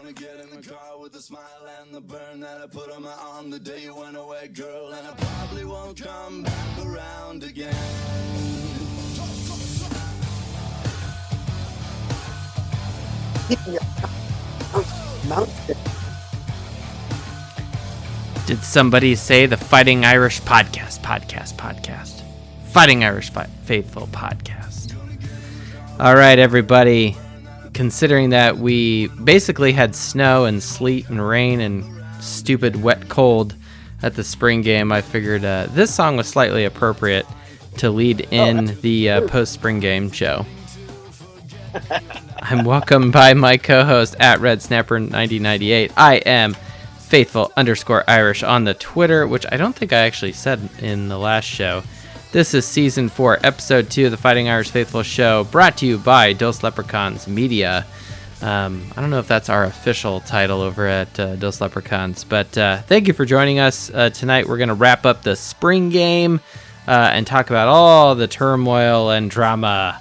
Gonna get in the car with the smile and the burn that I put on my arm the day you went away, girl. And I probably won't come back around again. Did somebody say the Fighting Irish podcast? Fighting Irish Faithful podcast. All right, everybody. Considering that we basically had snow and sleet and rain and stupid wet cold at the spring game, I figured this song was slightly appropriate to lead in the post-spring game show. I'm welcomed by my co-host at RedSnapper9098. I am Faithful_Irish on the Twitter, which I don't think I actually said in the last show. This is Season 4, Episode 2 of the Fighting Irish Faithful Show, brought to you by Dos Leprechauns Media. I don't know if that's our official title over at Dos Leprechauns, but thank you for joining us. Tonight we're going to wrap up the spring game and talk about all the turmoil and drama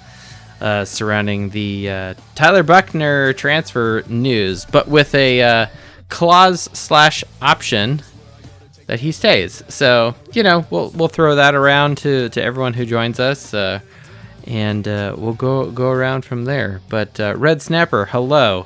surrounding the Tyler Buchner transfer news, but with a clause/option that he stays. So, we'll throw that around to everyone who joins us, and we'll go around from there. But Red Snapper, hello.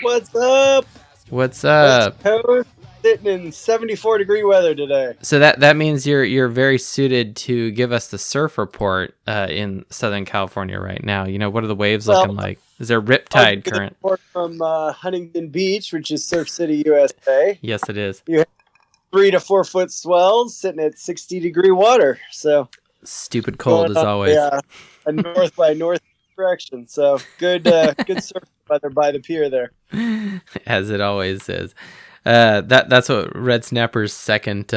What's up? What's up? West Coast, sitting in 74-degree weather today. So that means you're very suited to give us the surf report in Southern California right now. What are the waves looking like? Is there riptide current? From Huntington Beach, which is Surf City, USA. Yes, it is. You have 3 to 4 foot swells sitting at 60-degree water. So stupid cold as always. Yeah, a north by north direction. So good surf weather by the pier there. As it always is. That's what Red Snapper's second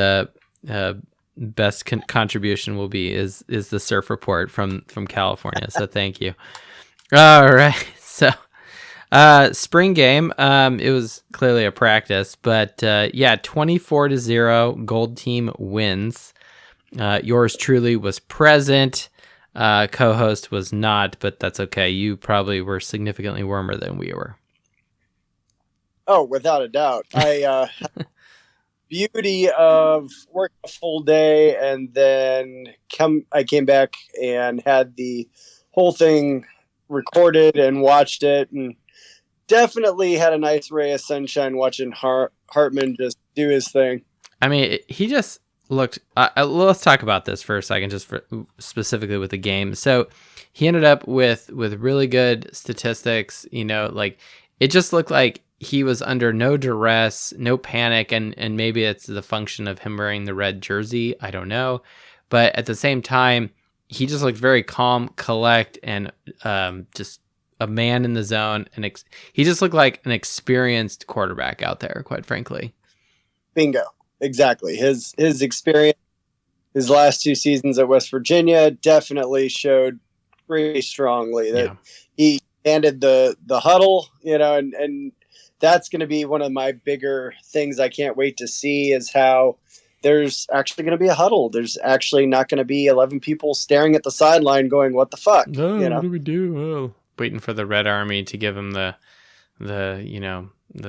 best contribution will be is the surf report from California. So thank you. All right. So spring game. It was clearly a practice, but 24-0 Gold Team wins. Yours truly was present. Co-host was not, but that's okay. You probably were significantly warmer than we were. Oh, without a doubt. Beauty of working a full day, and then I came back and had the whole thing recorded and watched it, and definitely had a nice ray of sunshine watching Hartman just do his thing. I mean, he just looked... let's talk about this for a second, just specifically with the game. So he ended up with really good statistics. It just looked like he was under no duress, no panic, and maybe it's the function of him wearing the red jersey. I don't know. But at the same time, he just looked very calm, collect, and just a man in the zone. And he just looked like an experienced quarterback out there, quite frankly. Bingo. Exactly. His experience, his last 2 seasons at West Virginia definitely showed pretty strongly that he handed the huddle, and that's going to be one of my bigger things I can't wait to see is how there's actually going to be a huddle. There's actually not going to be 11 people staring at the sideline going, what the fuck? Oh, what do we do? Oh. Waiting for the Red Army to give him the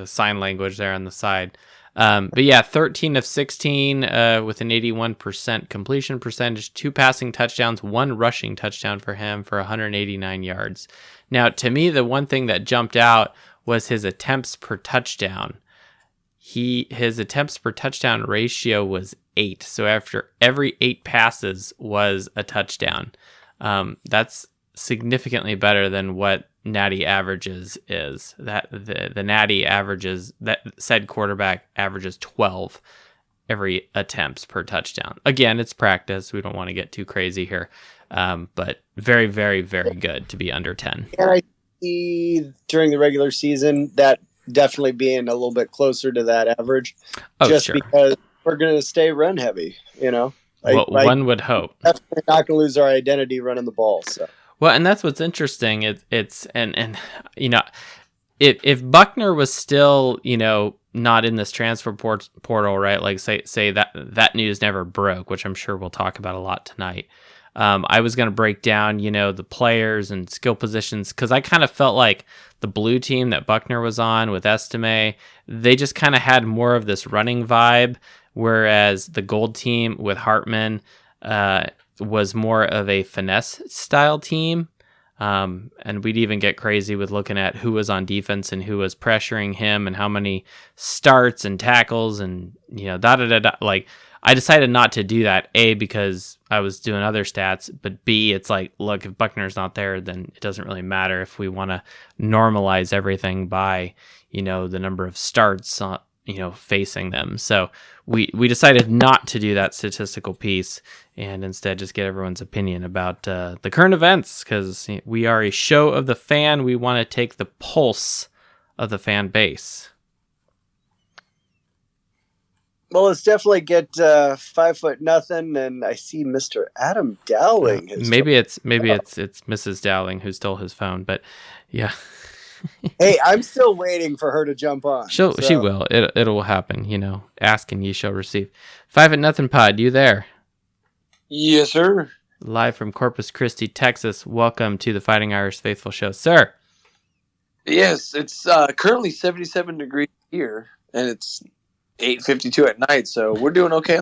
sign language there on the side. But 13 of 16 with an 81% completion percentage, 2 passing touchdowns, 1 rushing touchdown for him for 189 yards. Now, to me, the one thing that jumped out was his attempts per touchdown. His attempts per touchdown ratio was 8. So after every 8 passes was a touchdown. That's significantly better than what Natty averages is. That the Natty averages, that said quarterback averages 12 every attempts per touchdown. Again, it's practice. We don't want to get too crazy here. But very, very, very good to be under 10. And I see during the regular season that definitely being a little bit closer to that average. Just sure. Because we're going to stay run heavy, one would hope. Definitely not going to lose our identity running the ball. So. Well, and that's what's interesting. If Buchner was still, not in this transfer portal, right? Like say that news never broke, which I'm sure we'll talk about a lot tonight. I was going to break down, the players and skill positions, because I kind of felt like the blue team that Buchner was on with Estime, they just kind of had more of this running vibe, whereas the gold team with Hartman was more of a finesse style team. And we'd even get crazy with looking at who was on defense and who was pressuring him and how many starts and tackles and, Like, I decided not to do that, A, because I was doing other stats, but B, it's like, look, if Buckner's not there, then it doesn't really matter if we want to normalize everything by, the number of starts, facing them. So we decided not to do that statistical piece and instead just get everyone's opinion about the current events, because we are a show of the fan. We want to take the pulse of the fan base. Well, let's definitely get 5'0", and I see Mr. Adam Dowling. Maybe it's Mrs. Dowling who stole his phone, but yeah. Hey, I'm still waiting for her to jump on. She will. It will happen. Ask and ye shall receive. 5-0 pod. You there? Yes, sir. Live from Corpus Christi, Texas. Welcome to the Fighting Irish Faithful Show, sir. Yes, it's currently 77 degrees here, and it's 8:52 at night, so we're doing okay.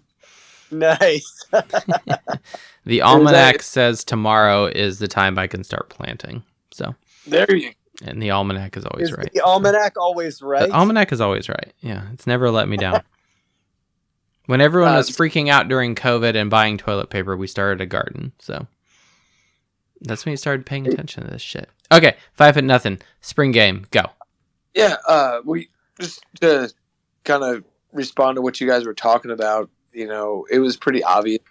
Nice. The almanac says tomorrow is the time I can start planting. So there you go. And the almanac is always right. The almanac always right? The almanac is always right. Yeah, it's never let me down. When everyone was freaking out during COVID and buying toilet paper, we started a garden. So that's when you started paying attention to this shit. Okay, 5-0. Spring game, go. Yeah, we just to kind of respond to what you guys were talking about. It was pretty obvious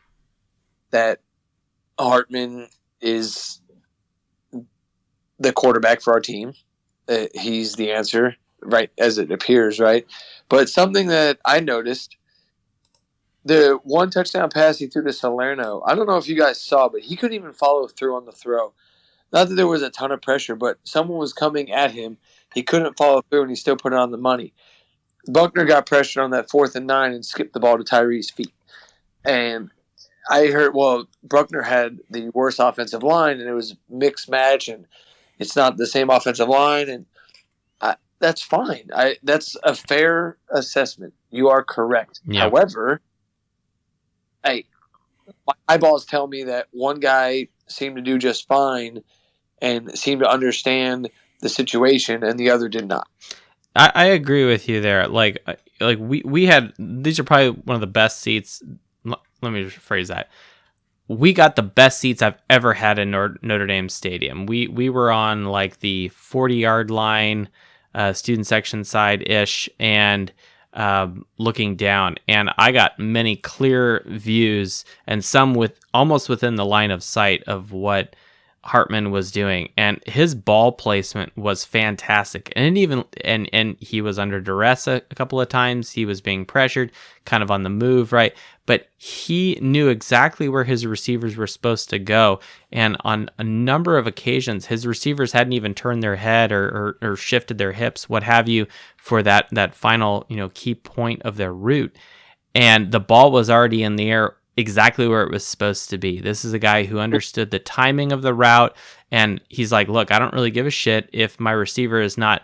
that Hartman is the quarterback for our team. He's the answer, right, as it appears, right? But something that I noticed, the one touchdown pass he threw to Salerno, I don't know if you guys saw, but he couldn't even follow through on the throw. Not that there was a ton of pressure, but someone was coming at him. He couldn't follow through, and he still put it on the money. Buchner got pressured on that 4th and 9 and skipped the ball to Tyree's feet. And I heard, Buchner had the worst offensive line, and it was mixed match, and it's not the same offensive line, and that's fine. That's a fair assessment. You are correct. Yeah. However, my eyeballs tell me that one guy seemed to do just fine and seemed to understand the situation, and the other did not. I agree with you there. Like we had, these are probably one of the best seats. Let me rephrase that. We got the best seats I've ever had in Notre Dame Stadium. We were on like the 40-yard line, student section side-ish, and looking down. And I got many clear views and some almost within the line of sight of what Hartman was doing, and his ball placement was fantastic. And he was under duress a couple of times. He was being pressured, kind of on the move, right? But he knew exactly where his receivers were supposed to go. And on a number of occasions, his receivers hadn't even turned their head or shifted their hips, what have you, for that final key point of their route. And the ball was already in the air exactly where it was supposed to be. This is a guy who understood the timing of the route, and he's like, look, I don't really give a shit if my receiver is not,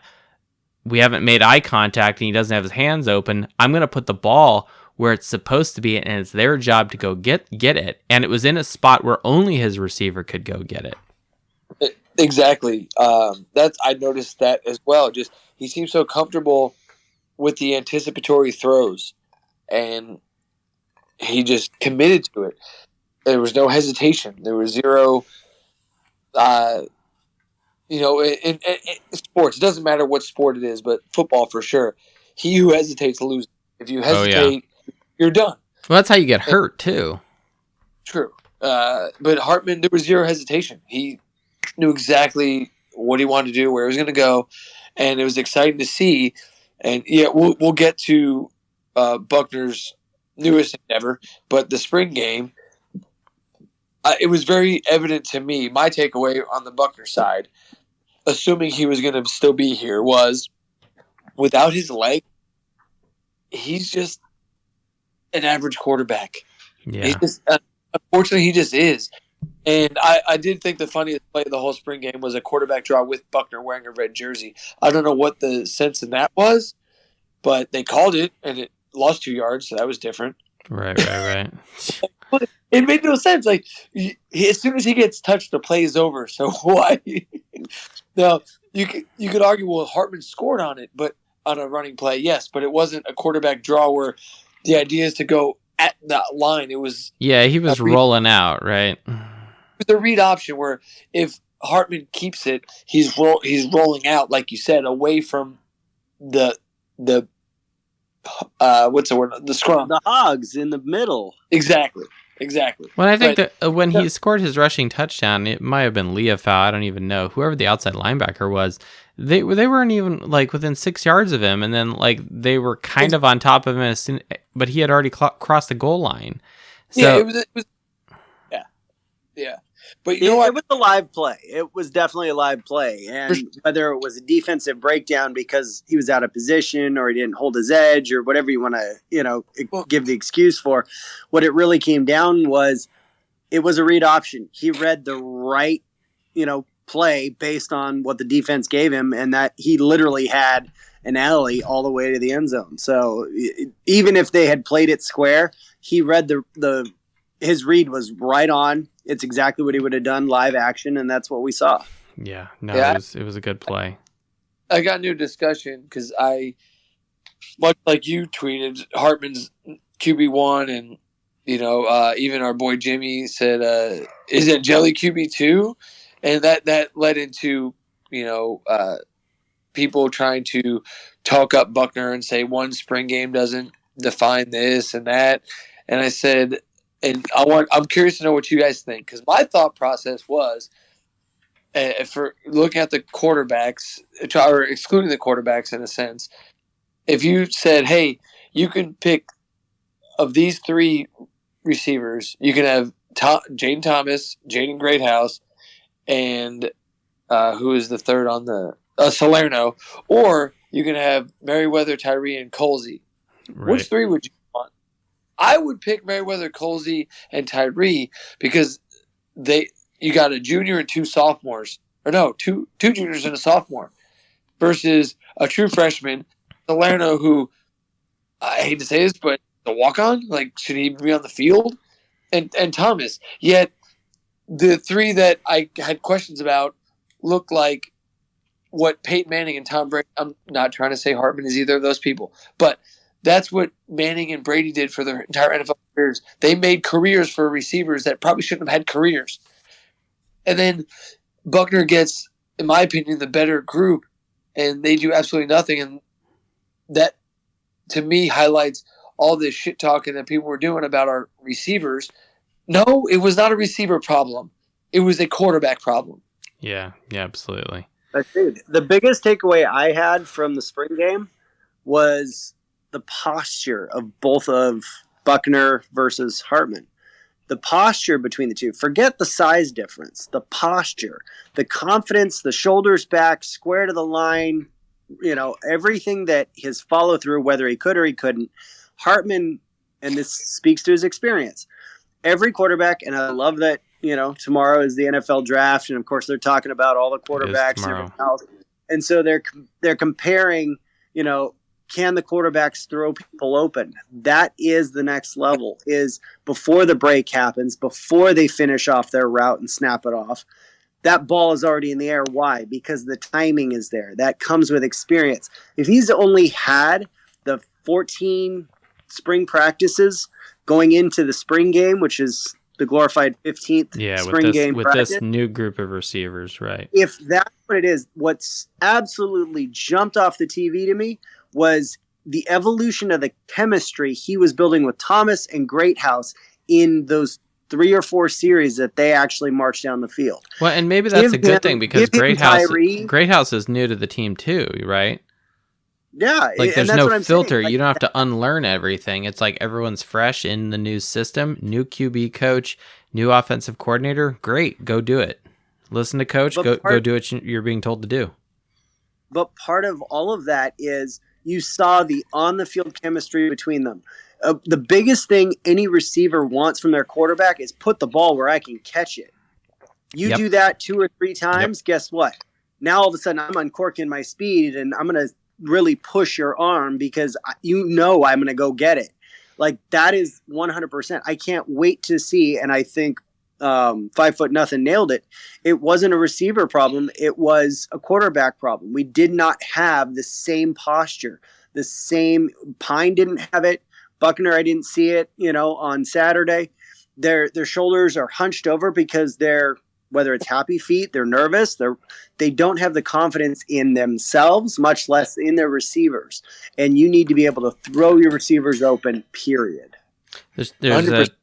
we haven't made eye contact and he doesn't have his hands open. I'm going to put the ball where it's supposed to be, and it's their job to go get it. And it was in a spot where only his receiver could go get it. Exactly. I noticed that as well. Just he seems so comfortable with the anticipatory throws, and he just committed to it. There was no hesitation. There was zero, in sports, it doesn't matter what sport it is, but football for sure. He who hesitates loses. If you hesitate, you're done. Well, that's how you get hurt too. True. But Hartman, there was zero hesitation. He knew exactly what he wanted to do, where he was going to go, and it was exciting to see. And yeah, we'll get to Buchner's newest endeavor, but the spring game, it was very evident to me. My takeaway on the Buchner side, assuming he was going to still be here, was without his leg, he's just an average quarterback. Yeah. He's just, unfortunately, he just is. And I did think the funniest play of the whole spring game was a quarterback draw with Buchner wearing a red jersey. I don't know what the sense in that was, but they called it, and it lost 2 yards, so that was different. Right. But it made no sense. Like, as soon as he gets touched, the play is over. So why? Now, you could argue, well, Hartman scored on it, but on a running play, yes, but it wasn't a quarterback draw where the idea is to go at that line. It was he was rolling out, right? with a read option where if Hartman keeps it, he's rolling out, like you said, away from the what's the word? The scrum. The hogs in the middle. Exactly. Well, I think that when he scored his rushing touchdown, it might have been Leofau. I don't even know. Whoever the outside linebacker was, they weren't even like within 6 yards of him, and then like they were kind of on top of him, but he had already crossed the goal line. So, yeah, it was. Yeah. But you know what? It was a live play. It was definitely a live play. And whether it was a defensive breakdown because he was out of position or he didn't hold his edge or whatever you want to, give the excuse for, what it really came down was it was a read option. He read the right, play based on what the defense gave him, and that he literally had an alley all the way to the end zone. So even if they had played it square, he read his read was right on. It's exactly what he would have done live action, and that's what we saw. Yeah, it was a good play. I got into a discussion because much like you tweeted, Hartman's QB1, and even our boy Jimmy said, "Is it Jelly QB2?" And that led into people trying to talk up Buchner and say one spring game doesn't define this and that. And I said. And I'm curious to know what you guys think, because my thought process was, for looking at the quarterbacks, or excluding the quarterbacks in a sense, if you said, hey, you can pick of these 3 receivers, you can have Jaden Thomas, Jaden Greathouse, and who is the third on the Salerno, or you can have Merriweather, Tyree, and Colsey. Right. Which 3 would you want? I would pick Merriweather, Colsey, and Tyree because you got a junior and 2 sophomores. Or no, two juniors and a sophomore versus a true freshman, Salerno, who I hate to say this, but the walk-on, like, should he even be on the field? And Thomas. Yet the 3 that I had questions about look like what Peyton Manning and Tom Brady. I'm not trying to say Hartman is either of those people, but that's what Manning and Brady did for their entire NFL careers. They made careers for receivers that probably shouldn't have had careers. And then Buchner gets, in my opinion, the better group, and they do absolutely nothing. And that, to me, highlights all this shit talking that people were doing about our receivers. No, it was not a receiver problem. It was a quarterback problem. Yeah, absolutely. Dude, the biggest takeaway I had from the spring game was the posture of both of Buchner versus Hartman. The posture between the two. Forget the size difference. The posture, the confidence, the shoulders back, square to the line, everything that his follow through, whether he could or he couldn't. Hartman, and this speaks to his experience. Every quarterback, and I love that, tomorrow is the NFL draft, and of course they're talking about all the quarterbacks and everything else. And so they're comparing, can the quarterbacks throw people open? That is the next level, is before the break happens, before they finish off their route and snap it off, that ball is already in the air. Why? Because the timing is there. That comes with experience. If he's only had the 14 spring practices going into the spring game, which is the glorified 15th spring game with practice, this new group of receivers, right? If that's what it is, what's absolutely jumped off the TV to me was the evolution of the chemistry he was building with Thomas and Greathouse in those 3 or 4 series that they actually marched down the field. Well, and maybe that's a good thing because Greathouse is new to the team too, right? Yeah. Like there's no filter. Like, you don't have to unlearn everything. It's like everyone's fresh in the new system, new QB coach, new offensive coordinator. Great. Go do it. Listen to coach. Go do what you're being told to do. But part of all of that is you saw the on-the-field chemistry between them. The biggest thing any receiver wants from their quarterback is put the ball where I can catch it. You do that 2 or 3 times, guess what? Now all of a sudden I'm uncorking my speed and I'm going to really push your arm because I'm going to go get it. Like that is 100%. I can't wait to see. And I think 5 foot nothing nailed it. It wasn't a receiver problem. It was a quarterback problem. We did not have the same posture, the same. Pine didn't have it. Buchner, I didn't see it, on Saturday. Their shoulders are hunched over because whether it's happy feet, they're nervous. They don't have the confidence in themselves, much less in their receivers. And you need to be able to throw your receivers open, period. There's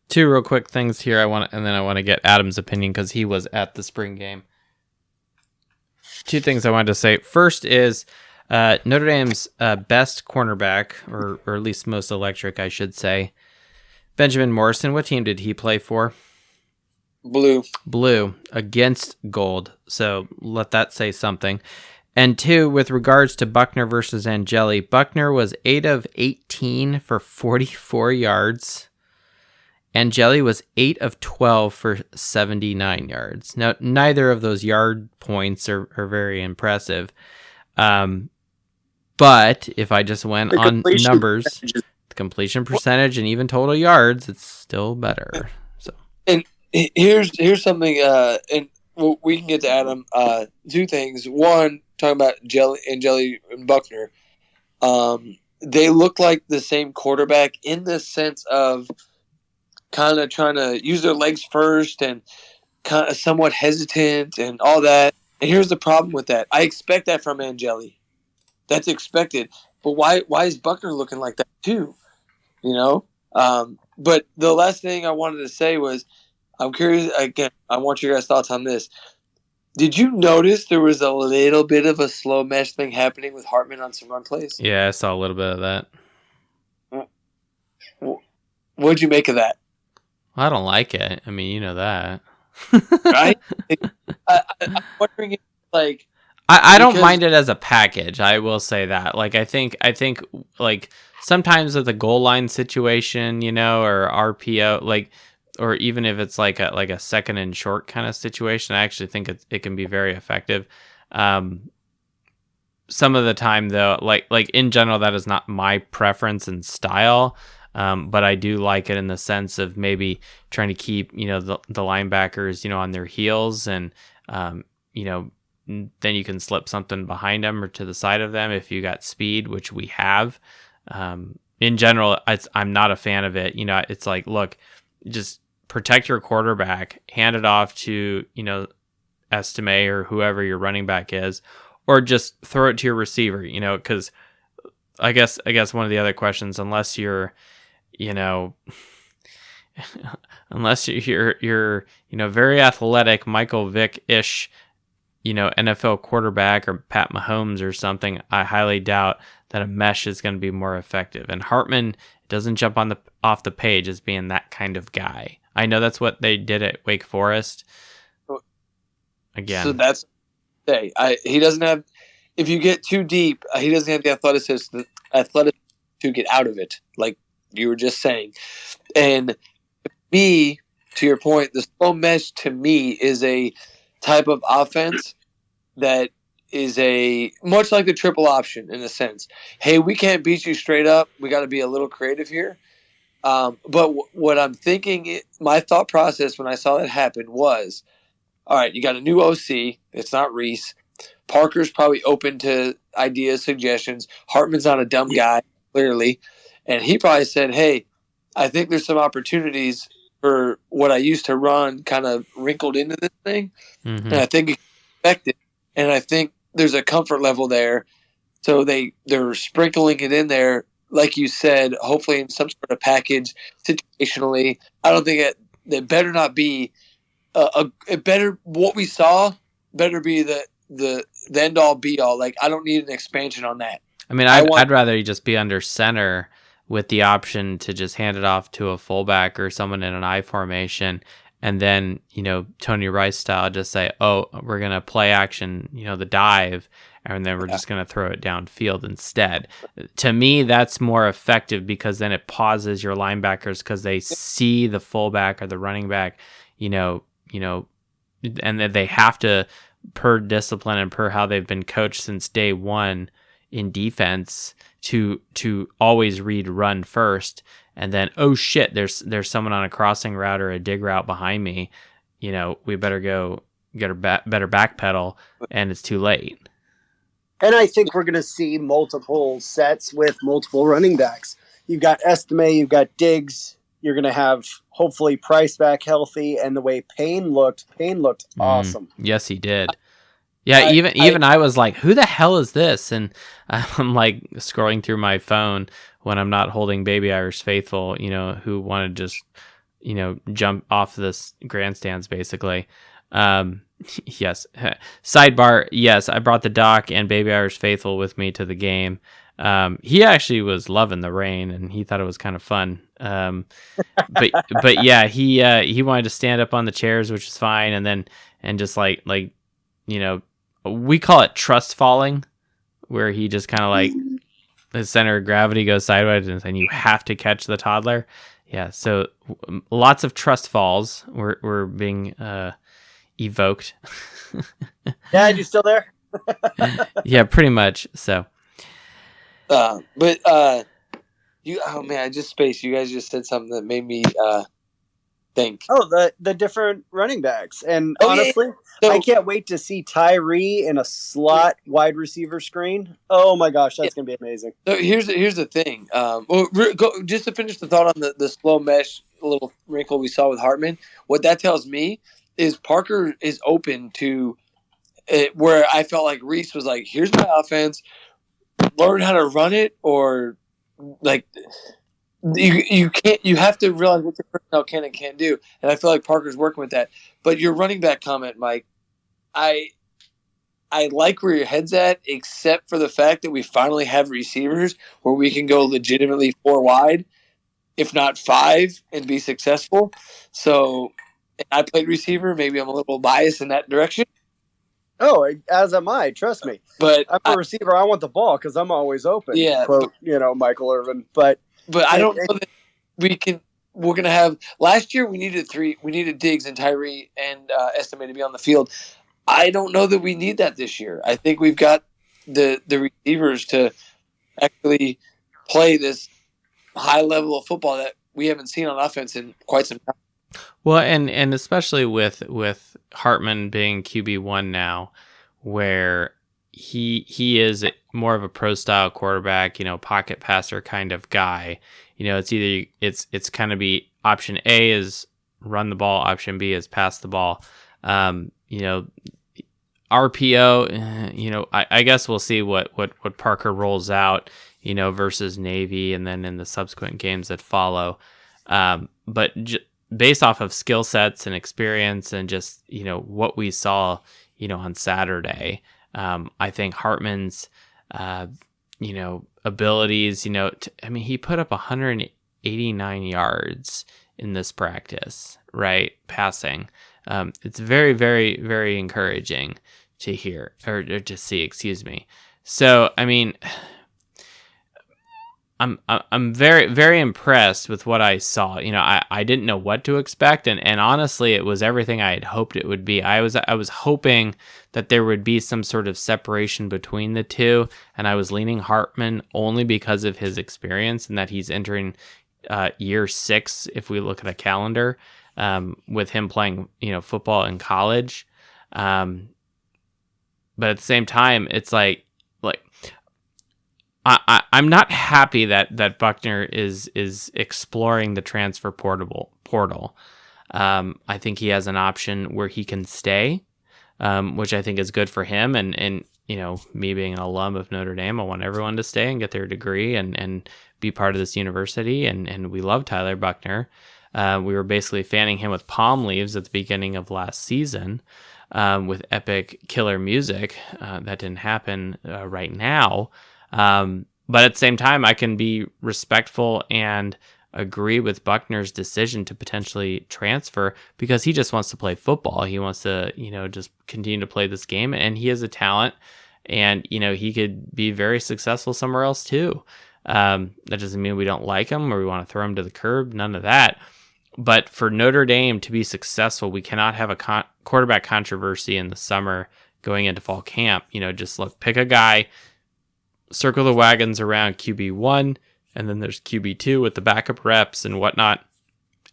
2 real quick things here I want to get Adam's opinion because he was at the spring game. 2 things I wanted to say. First is Notre Dame's best cornerback, or at least most electric, I should say, Benjamin Morrison. What team did he play for? Blue against gold. So let that say something. And 2, with regards to Buchner versus Angeli, Buchner was 8 of 18 for 44 yards. Angeli was 8 of 12 for 79 yards. Now, neither of those yard points are very impressive. But if I just went on numbers, the completion percentage and even total yards, it's still better. So, and here's something, and we can get to Adam. 2 things. One, talking about Angeli and Buchner. They look like the same quarterback in the sense of kind of trying to use their legs first and kind of somewhat hesitant and all that. And here's the problem with that. I expect that from Angeli. That's expected. But why is Buchner looking like that too? But the last thing I wanted to say was, I'm curious, again, I want your guys' thoughts on this. Did you notice there was a little bit of a slow mesh thing happening with Hartman on some run plays? Yeah, I saw a little bit of that. What'd you make of that? I don't like it. I mean, you know that. Right? I'm wondering if, like... I don't mind it as a package. I will say that. Like, I think, like, sometimes with a goal line situation, or RPO, like, or even if it's like a second and short kind of situation, I actually think it can be very effective. Some of the time, though, like in general, that is not my preference and style. But I do like it in the sense of maybe trying to keep, the linebackers, on their heels, and, then you can slip something behind them or to the side of them if you got speed, which we have. In general, I'm not a fan of it. It's like, look, just protect your quarterback, hand it off to, Estime or whoever your running back is, or just throw it to your receiver, because I guess one of the other questions, unless you're very athletic, Michael Vick-ish, NFL quarterback or Pat Mahomes or something, I highly doubt that a mesh is going to be more effective. And Hartman doesn't jump off the page as being that kind of guy. I know that's what they did at Wake Forest. Again, so that's he doesn't have. If you get too deep, he doesn't have the athleticism to get out of it, like you were just saying. And to your point, the slow mesh to me is a type of offense that is much like the triple option in a sense. Hey, we can't beat you straight up. We got to be a little creative here. But what I'm thinking, my thought process when I saw that happen was, all right, you got a new OC. It's not Reese. Parker's probably open to ideas, suggestions. Hartman's not a dumb guy, clearly. And he probably said, hey, I think there's some opportunities for what I used to run kind of wrinkled into this thing. Mm-hmm. And I think it's expected. And I think there's a comfort level there. So they're sprinkling it in there, like you said, hopefully in some sort of package situationally. I don't think it better not be what we saw better be the end all be all. Like, I don't need an expansion on that. I mean, I'd rather you just be under center with the option to just hand it off to a fullback or someone in an I formation, and then, Tony Rice style, just say, oh, we're going to play action, the dive, and then we're just going to throw it downfield instead. To me, that's more effective because then it pauses your linebackers because they see the fullback or the running back, and that they have to, per discipline and per how they've been coached since day one in defense, to always read run first, and then, oh shit, there's someone on a crossing route or a dig route behind me. We better go get a better backpedal, and it's too late. And I think we're going to see multiple sets with multiple running backs. You've got Estime, you've got Diggs. You're going to have, hopefully, Price back healthy. And the way Payne looked awesome. Yes, he did. Yeah, even I was like, who the hell is this? And I'm like scrolling through my phone when I'm not holding Baby Irish Faithful, who want to just, jump off the grandstands, basically. Yes. Sidebar. Yes, I brought the doc and Baby Irish Faithful with me to the game. He actually was loving the rain, and he thought it was kind of fun. But yeah, he wanted to stand up on the chairs, which is fine. And just like, we call it trust falling, where he just kind of like the center of gravity goes sideways, and then you have to catch the toddler. Yeah. So lots of trust falls were being, evoked. Dad, you still there? Yeah, pretty much. So, oh man, I just spaced. You guys just said something that made me think. Oh, the different running backs, and honestly, So, I can't wait to see Tyree in a slot wide receiver screen. Oh my gosh, that's gonna be amazing. So here's the thing. Just to finish the thought on the slow mesh little wrinkle we saw with Hartman. What that tells me is Parker is open to it, where I felt like Reese was like, here's my offense, learn how to run it, or like you can't, you have to realize what your personnel can and can't do. And I feel like Parker's working with that. But your running back comment, Mike, I like where your head's at, except for the fact that we finally have receivers where we can go legitimately 4 wide, if not 5, and be successful. So I played receiver. Maybe I'm a little biased in that direction. Oh, as am I. Trust me. But I'm a receiver. I want the ball because I'm always open. Yeah. Quote, Michael Irvin. But I don't know that we're going to have – last year we needed 3. We needed Diggs and Tyree and Estime to be on the field. I don't know that we need that this year. I think we've got the receivers to actually play this high level of football that we haven't seen on offense in quite some time. Well, and especially with Hartman being QB1 now, where he is more of a pro style quarterback, pocket passer kind of guy. It's either it's kind of be option A is run the ball, option B is pass the ball. RPO, I guess we'll see what Parker rolls out, versus Navy, and then in the subsequent games that follow. But based off of skill sets and experience and just, what we saw, on Saturday, I think Hartman's, abilities, he put up 189 yards in this practice, right? Passing. It's very, very, very encouraging to hear or to see, excuse me. So, I'm very, very impressed with what I saw. I didn't know what to expect, and honestly, it was everything I had hoped it would be. I was hoping that there would be some sort of separation between the two, and I was leaning Hartman only because of his experience and that he's entering year 6 if we look at a calendar, with him playing football in college. But at the same time, it's like I'm not happy that Buchner is exploring the transfer portal. I think he has an option where he can stay, which I think is good for him. And me being an alum of Notre Dame, I want everyone to stay and get their degree and be part of this university. And we love Tyler Buchner. We were basically fanning him with palm leaves at the beginning of last season, with epic killer music. That didn't happen right now. But at the same time, I can be respectful and agree with Buchner's decision to potentially transfer because he just wants to play football. He wants to, just continue to play this game, and he has a talent, and, he could be very successful somewhere else too. That doesn't mean we don't like him or we want to throw him to the curb. None of that. But for Notre Dame to be successful, we cannot have a quarterback controversy in the summer going into fall camp. Just pick a guy, circle the wagons around QB1, and then there's QB2 with the backup reps and whatnot,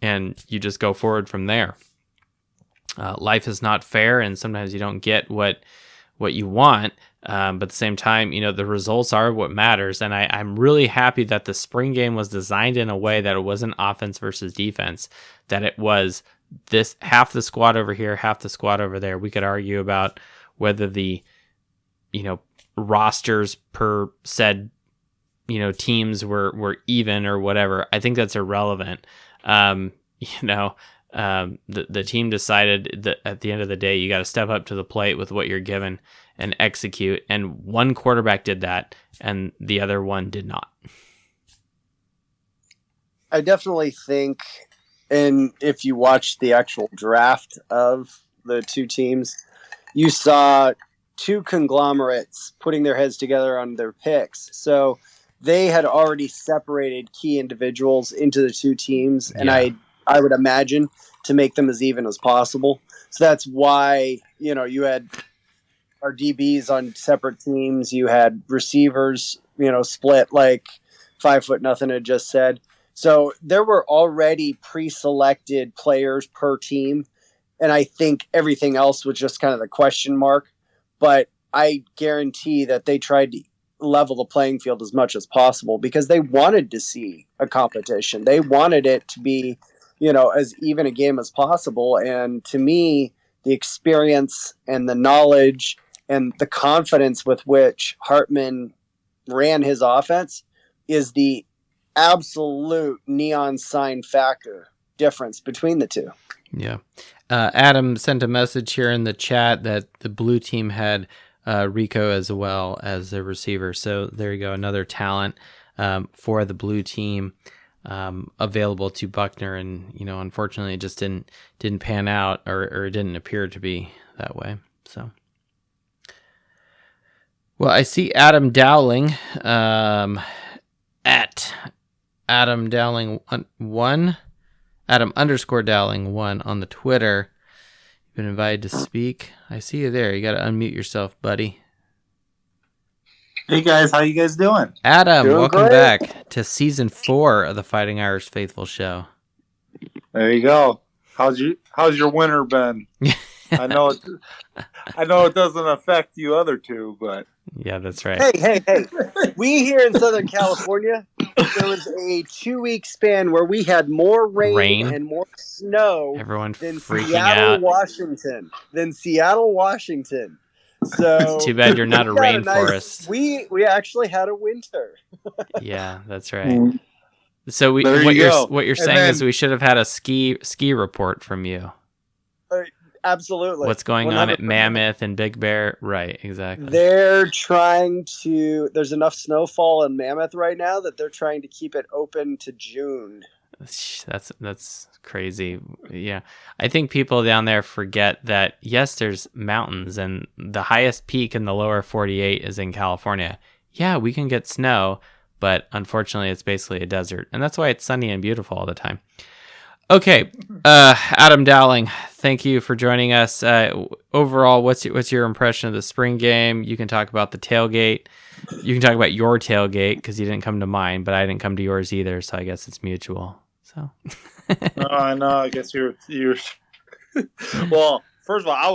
and you just go forward from there. Life is not fair, and sometimes you don't get what you want. But at the same time, the results are what matters. And I'm really happy that the spring game was designed in a way that it wasn't offense versus defense, that it was this half the squad over here, half the squad over there. We could argue about whether the, rosters per said, teams were even or whatever. I think that's irrelevant. The team decided that at the end of the day, you got to step up to the plate with what you're given and execute. And one quarterback did that, and the other one did not. I definitely think, and if you watch the actual draft of the two teams, you saw two conglomerates putting their heads together on their picks. So they had already separated key individuals into the two teams, and I would imagine to make them as even as possible. So that's why, you had our DBs on separate teams. You had receivers, split like 5 foot nothing had just said. So there were already pre-selected players per team. And I think everything else was just kind of the question mark. But I guarantee that they tried to level the playing field as much as possible because they wanted to see a competition. They wanted it to be, as even a game as possible. And to me, the experience and the knowledge and the confidence with which Hartman ran his offense is the absolute neon sign factor difference between the two. Yeah. Adam sent a message here in the chat that the blue team had Rico as well as a receiver. So there you go. Another talent for the blue team available to Buchner. And, unfortunately it just didn't pan out or it didn't appear to be that way. So. Well, I see Adam Dowling at Adam Dowling 1, Adam _ Dowling 1 on the Twitter. You've been invited to speak. I see you there. You got to unmute yourself, buddy. Hey guys, how you guys doing? Adam, doing welcome great. back to season 4 of the Fighting Irish Faithful show. There you go. How's your winter been? I know it doesn't affect you other two, but yeah, that's right. Hey. We here in Southern California, there was a 2-week span where we had more rain and more snow Everyone than freaking Seattle, out. Washington. So It's too bad you're not a rainforest. We actually had a winter. Yeah, that's right. So what you're saying is we should have had a ski report from you. Absolutely. What's going 100%. on at Mammoth and Big Bear? Right, exactly. They're trying to. There's enough snowfall in Mammoth right now that they're trying to keep it open to June. That's crazy. Yeah, I think people down there forget that yes, there's mountains and the highest peak in the lower 48 is in California. Yeah, we can get snow, but unfortunately, it's basically a desert, and that's why it's sunny and beautiful all the time. Okay, Adam Dowling, thank you for joining us. Overall, what's your impression of the spring game? You can talk about the tailgate. You can talk about your tailgate because you didn't come to mine, but I didn't come to yours either, so I guess it's mutual. So. I know. I guess you're. Well, first of all, I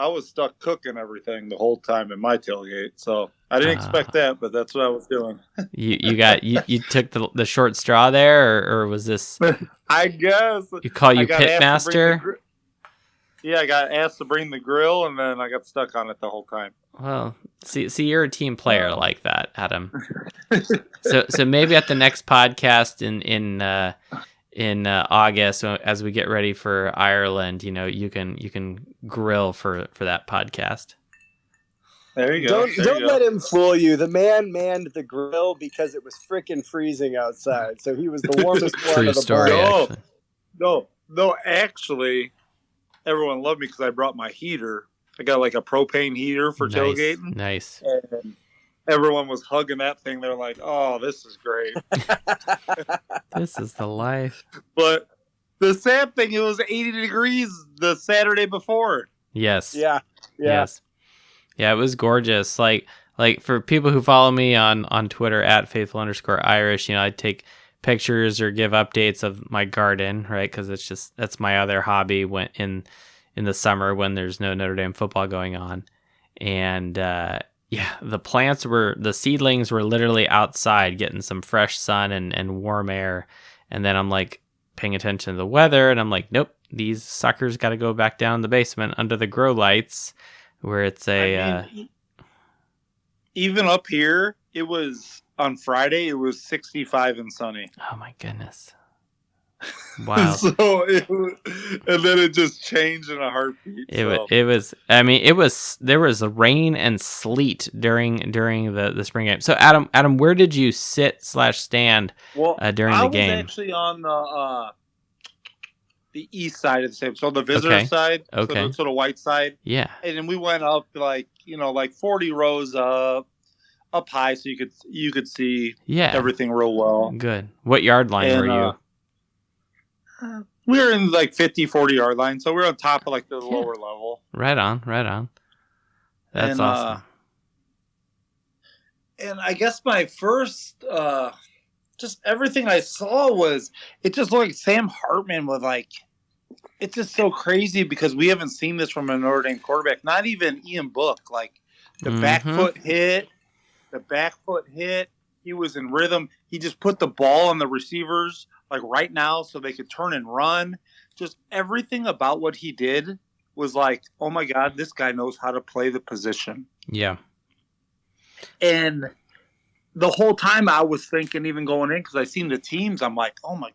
was stuck cooking everything the whole time in my tailgate, so I didn't expect that, but that's what I was doing. You took the short straw there, or was this? I guess You pitmaster. Yeah, I got asked to bring the grill, and then I got stuck on it the whole time. Well, see, you're a team player like that, Adam. So maybe at the next podcast in August, as we get ready for Ireland, you can grill for that podcast. There you go. Don't let him fool you. The man manned the grill because it was freaking freezing outside, so he was the warmest one of the story, bunch. No, actually, everyone loved me because I brought my heater. I got like a propane heater for tailgating. Nice. And everyone was hugging that thing. They're like, "Oh, this is great." This is the life. But the sad thing, it was 80 degrees the Saturday before. Yes. Yeah. Yes. Yeah, it was gorgeous. Like for people who follow me on Twitter at faithful_Irish, I take pictures or give updates of my garden, right? Because that's my other hobby when in the summer when there's no Notre Dame football going on. And the seedlings were literally outside getting some fresh sun and warm air. And then I'm like paying attention to the weather, and I'm like, nope, these suckers got to go back down in the basement under the grow lights, where it's even up here, it was on Friday. It was 65 and sunny. Oh my goodness! Wow. And then it just changed in a heartbeat. It was. I mean, there was rain and sleet during the spring game. So Adam, where did you sit/stand during the game? I was actually on the east side of the stadium, so the visitor side, so the white side. Yeah. And then we went up like 40 rows up high, so you could see everything real well. Good. What yard line were you? We were in like 50-40 yard line, so we're on top of like the lower level. Right on. That's awesome. And I guess my first, just everything I saw was, it just looked like Sam Hartman was like, it's just so crazy because we haven't seen this from a Notre Dame quarterback. Not even Ian Book. Like the back foot hit. He was in rhythm. He just put the ball on the receivers like right now so they could turn and run. Just everything about what he did was like, oh my God, this guy knows how to play the position. Yeah. And the whole time I was thinking, even going in, because I seen the teams, I'm like, oh my,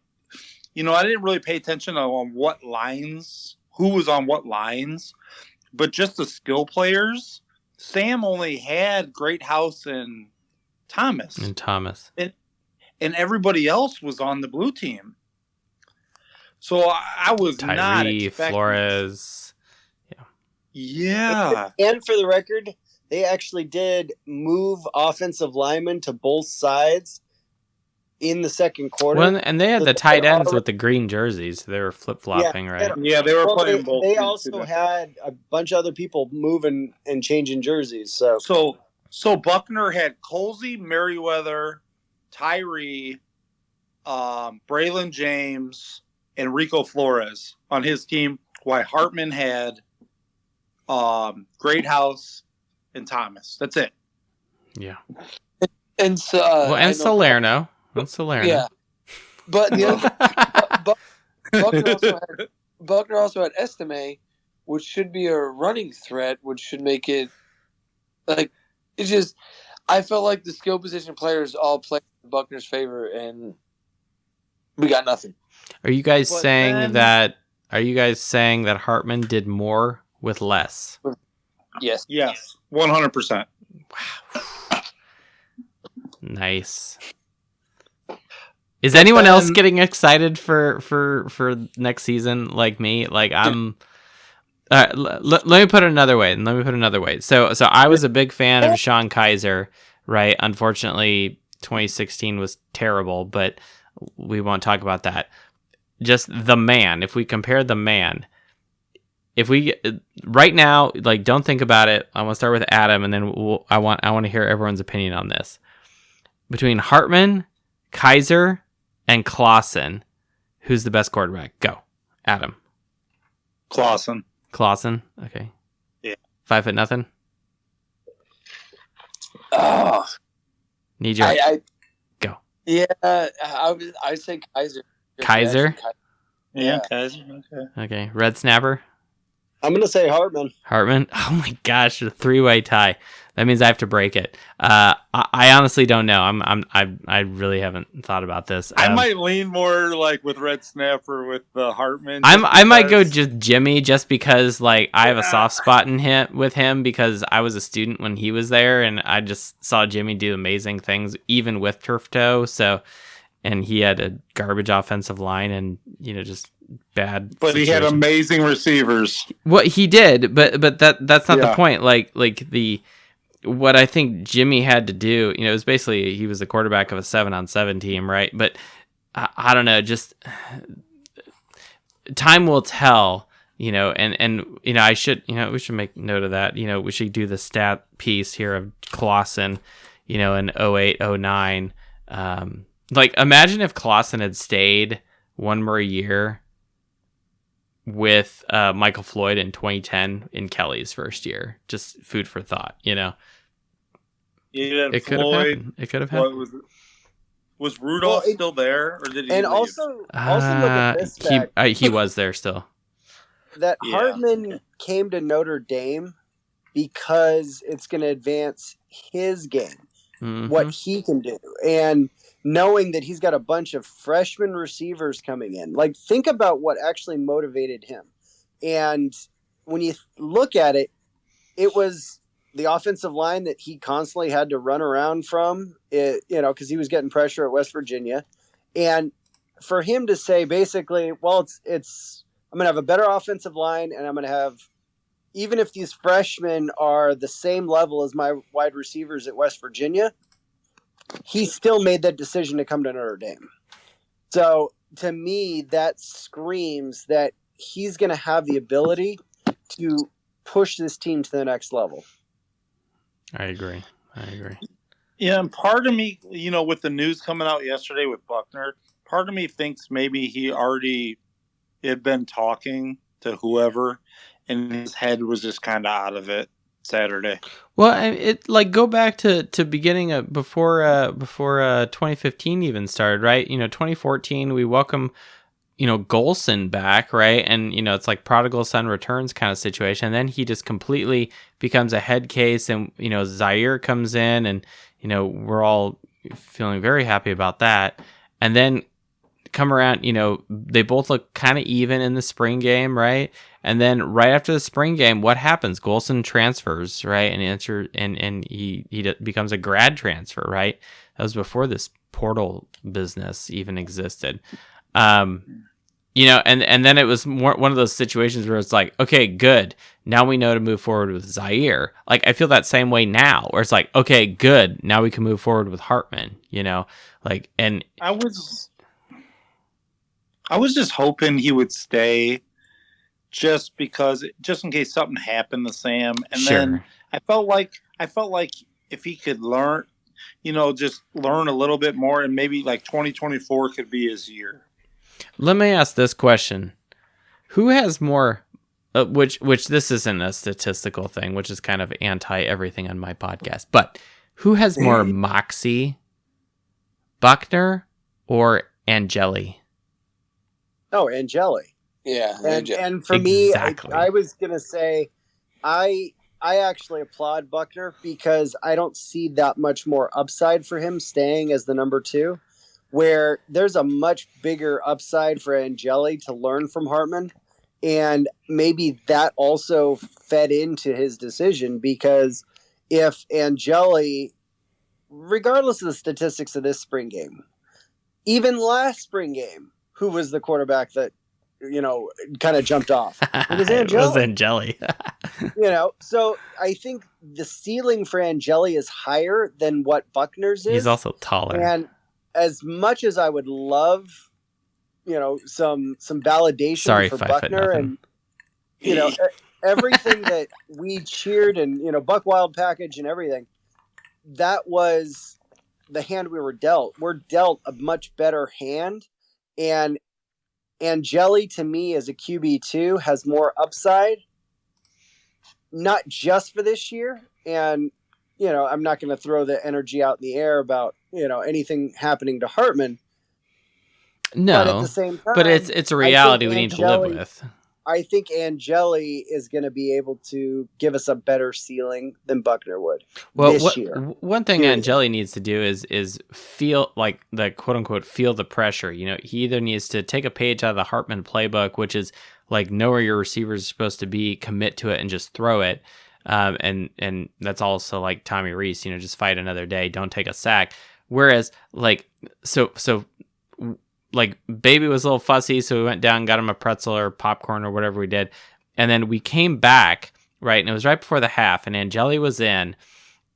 I didn't really pay attention on what lines, who was on what lines, but just the skill players. Sam only had Greathouse and Thomas. And everybody else was on the blue team. So I was not expecting Flores. Yeah. And for the record, they actually did move offensive linemen to both sides in the second quarter. Well, and they had the tight ends with the green jerseys. They were flip-flopping, right? Yeah, they were playing both. They also had a bunch of other people moving and changing jerseys. So Buchner had Colsey, Merriweather, Tyree, Braylon James, and Rico Flores on his team, while Hartman had Greathouse and Thomas. That's it. Yeah. And so, and Salerno. Yeah. But the other, Buchner also had Estime, which should be a running threat, which should make it like it's just. I felt like the skill position players all played in Buckner's favor, and we got nothing. Are you guys saying that Hartman did more with less? Yes. 100%. Wow. Nice. Is anyone else getting excited for next season like me? Like I'm. Let me put it another way. So I was a big fan of Sean Kaiser, right? Unfortunately, 2016 was terrible, but we won't talk about that. Just the man. If we compare the man, right now, like, don't think about it. I want to start with Adam, and then I want to hear everyone's opinion on this. Between Hartman, Kaiser, and Clausen, who's the best quarterback? Go, Adam. Clausen. Okay. Yeah. 5'0". Oh. Need your go. Yeah, I'd say Kaiser. Kaiser? Yeah, Kaiser. Okay. Red Snapper? I'm gonna say Hartman. Oh my gosh, a 3-way tie. That means I have to break it. I honestly don't know. I really haven't thought about this. I might lean more like with Red Snapper with the Hartman. I might go just Jimmy, just because like I have a soft spot with him because I was a student when he was there, and I just saw Jimmy do amazing things even with turf toe. So, and he had a garbage offensive line, and just bad. But situation. He had amazing receivers. What he did, but that's not the point. Like what I think Jimmy had to do, it was basically he was the quarterback of a 7-on-7 team, right? But I don't know, just time will tell, and I should, we should make note of that. We should do the stat piece here of Clausen, in 08, 09. Like, imagine if Clausen had stayed one more year with Michael Floyd in 2010 in Kelly's first year. Just food for thought, Yeah, it could have happened. It could have happened. Was Rudolph still there, or did he and leave? also look at this fact. He was there still. That Hartman came to Notre Dame because it's going to advance his game, what he can do. And knowing that he's got a bunch of freshman receivers coming in, like, think about what actually motivated him. And when you look at it, it was the offensive line that he constantly had to run around from, because he was getting pressure at West Virginia. And for him to say basically, well, I'm going to have a better offensive line, and I'm going to have, even if these freshmen are the same level as my wide receivers at West Virginia, he still made that decision to come to Notre Dame. So to me, that screams that he's going to have the ability to push this team to the next level. I agree. Yeah, and part of me, with the news coming out yesterday with Buchner, part of me thinks maybe he already had been talking to whoever, and his head was just kind of out of it Saturday. Well, go back to beginning of before 2015 even started, right? 2014 we welcome Golson back, right? And it's like prodigal son returns kind of situation. And then he just completely becomes a head case, and Zaire comes in, and we're all feeling very happy about that. And then come around, they both look kind of even in the spring game, right? And then right after the spring game, what happens? Golson transfers, right? And he becomes a grad transfer, right? That was before this portal business even existed. And then it was one of those situations where it's like, okay, good. Now we know to move forward with Zaire. Like, I feel that same way now, where it's like, okay, good. Now we can move forward with Hartman, and I was just hoping he would stay just in case something happened to Sam. And sure. Then I felt like if he could learn, just learn a little bit more, and maybe like 2024 could be his year. Let me ask this question. Who has more, which this isn't a statistical thing, which is kind of anti everything on my podcast, but who has more moxie, Buchner or Angeli? Oh, Angeli. Yeah. And for exactly. me, I was going to say, I actually applaud Buchner because I don't see that much more upside for him staying as the number 2. Where there's a much bigger upside for Angeli to learn from Hartman. And maybe that also fed into his decision, because if Angeli, regardless of the statistics of this spring game, even last spring game, who was the quarterback that, kind of jumped off? It was Angeli. It was Angeli. So I think the ceiling for Angeli is higher than what Buchner's is. He's also taller. And as much as I would love, some validation for Buchner, and everything that we cheered, and Buck Wild package and everything, that was the hand we were dealt. We're dealt a much better hand, and Angeli to me as a QB2 has more upside, not just for this year. And I'm not going to throw the energy out in the air about anything happening to Hartman. No, but at the same time, but it's a reality we need to live with. I think Angeli is going to be able to give us a better ceiling than Buchner would this year. One thing Angeli needs to do is feel like the quote unquote feel the pressure. He either needs to take a page out of the Hartman playbook, which is like know where your receivers are supposed to be, commit to it, and just throw it. And that's also like Tommy Reese, just fight another day, don't take a sack. Whereas like Baby was a little fussy, so we went down and got him a pretzel or popcorn or whatever we did. And then we came back, right? And it was right before the half, and Angeli was in,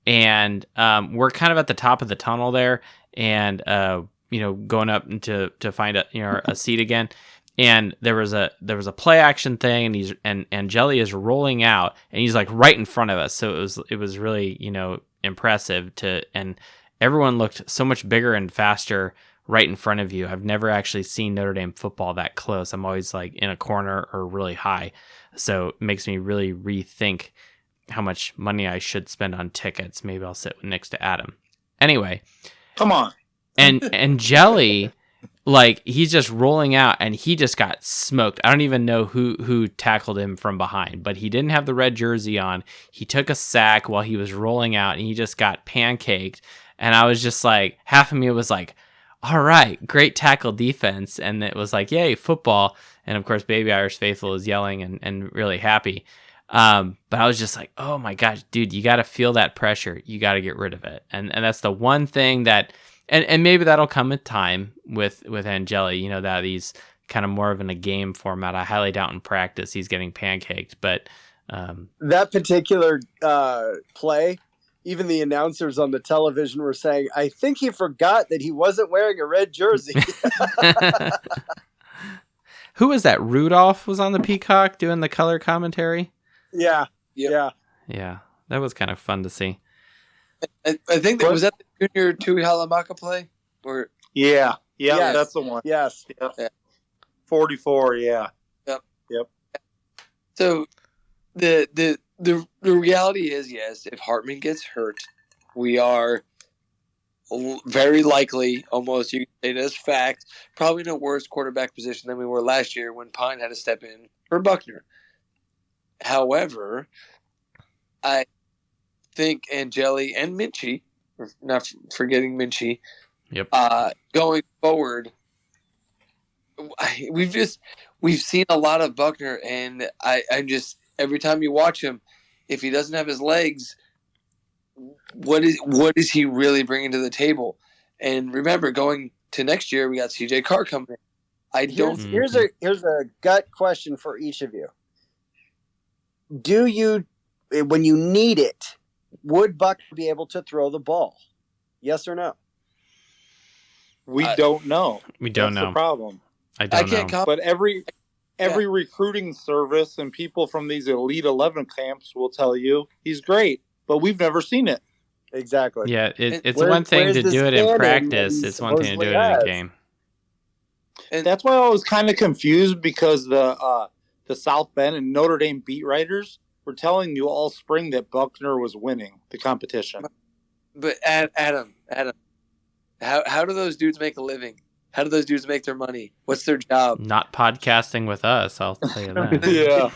and we're kind of at the top of the tunnel there, and going up to find a seat again. and there was a play action thing, and Angeli is rolling out, and he's like right in front of us. So it was really, you know, impressive and everyone looked so much bigger and faster right in front of you. I've never actually seen Notre Dame football that close. I'm always like in a corner or really high. So it makes me really rethink how much money I should spend on tickets. Maybe I'll sit next to Adam. Anyway. Come on. And Jelly, like, he's just rolling out, and he just got smoked. I don't even know who tackled him from behind, but he didn't have the red jersey on. He took a sack while he was rolling out, and he just got pancaked. And I was just like, half of me was like, all right, great tackle defense. And it was like, yay, football. And of course, Baby Irish Faithful is yelling and really happy. But I was just like, oh my gosh, dude, you got to feel that pressure. You got to get rid of it. And that's the one thing that, and maybe that'll come with time with Angeli, you know, that he's kind of more of in a game format. I highly doubt in practice he's getting pancaked, but that particular play, even the announcers on the television were saying, I think he forgot that he wasn't wearing a red jersey. Who was that? Rudolph was on the Peacock doing the color commentary. Yeah. Yep. Yeah. That was kind of fun to see. I think that was that the Junior Tui Halamaka play? Or Yeah, Yes. that's the one. Yes. Yep. Yeah. 44, yeah. Yep. So the reality is, yes, if Hartman gets hurt, we are very likely, almost you can say it as fact, probably in a worse quarterback position than we were last year when Pine had to step in for Buchner. However, I think Angeli and Minchie, not forgetting Minchie, Yep. Going forward, we've seen a lot of Buchner, and I'm just, every time you watch him, if he doesn't have his legs, what is he really bringing to the table? And remember, going to next year, we got CJ Carr coming in. Here's a gut question for each of you. Do you, when you need it, would Buck be able to throw the ball? Yes or no? We don't know. We don't That's know. the problem. I don't know. But every recruiting service and people from these Elite 11 camps will tell you he's great, but we've never seen it. Exactly. Yeah, it's one thing to do it in practice. It's one thing to do it in a game. And that's why I was kind of confused, because the South Bend and Notre Dame beat writers were telling you all spring that Buchner was winning the competition. But Adam, how do those dudes make a living? How do those dudes make their money? What's their job? Not podcasting with us, I'll tell you that. Yeah.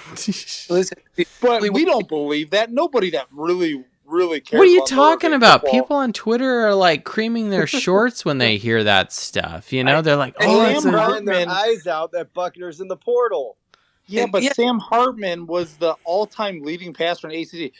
Listen, But we don't believe that. Nobody that really cares. What are you about talking Notre Dame about? football. People on Twitter are like creaming their shorts when they hear that stuff. You know, they're like, Oh, They're it's crying their Hartman. eyes out that Buckner's in the portal. Yeah, but Yeah. Sam Hartman was the all-time leading passer in ACC.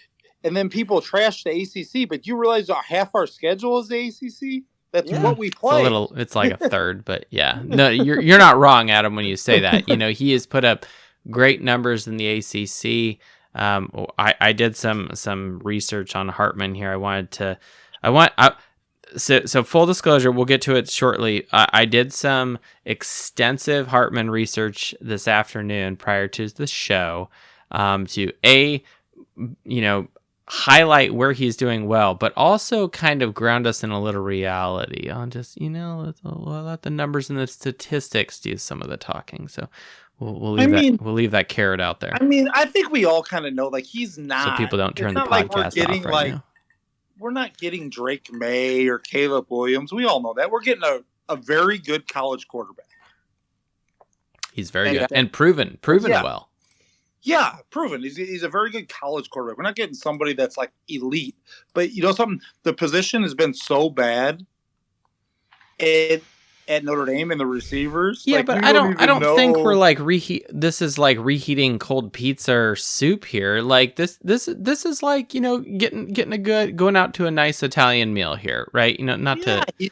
And then people trash the ACC, but you realize half our schedule is the ACC? That's what we play. It's like a third, but yeah. No, you're not wrong, Adam, when you say that. You know, he has put up great numbers in the ACC. I did some research on Hartman here. So full disclosure, we'll get to it shortly. I did some extensive Hartman research this afternoon prior to the show, to highlight where he's doing well, but also kind of ground us in a little reality on just, let the numbers and the statistics do some of the talking. So we'll leave that carrot out there. I mean, I think we all kind of know, like, he's not. So people don't turn the it's not like we're podcast getting, off right like, now. We're not getting Drake May or Caleb Williams. We all know that. We're getting a very good college quarterback. He's very good and proven well. Yeah, proven. He's a very good college quarterback. We're not getting somebody that's like elite. But you know something? The position has been so bad at Notre Dame and the receivers. Yeah, like, but we I don't think know- we're like this is like reheating cold pizza or soup here. Like this is like, getting a good, going out to a nice Italian meal here, right? Not that he's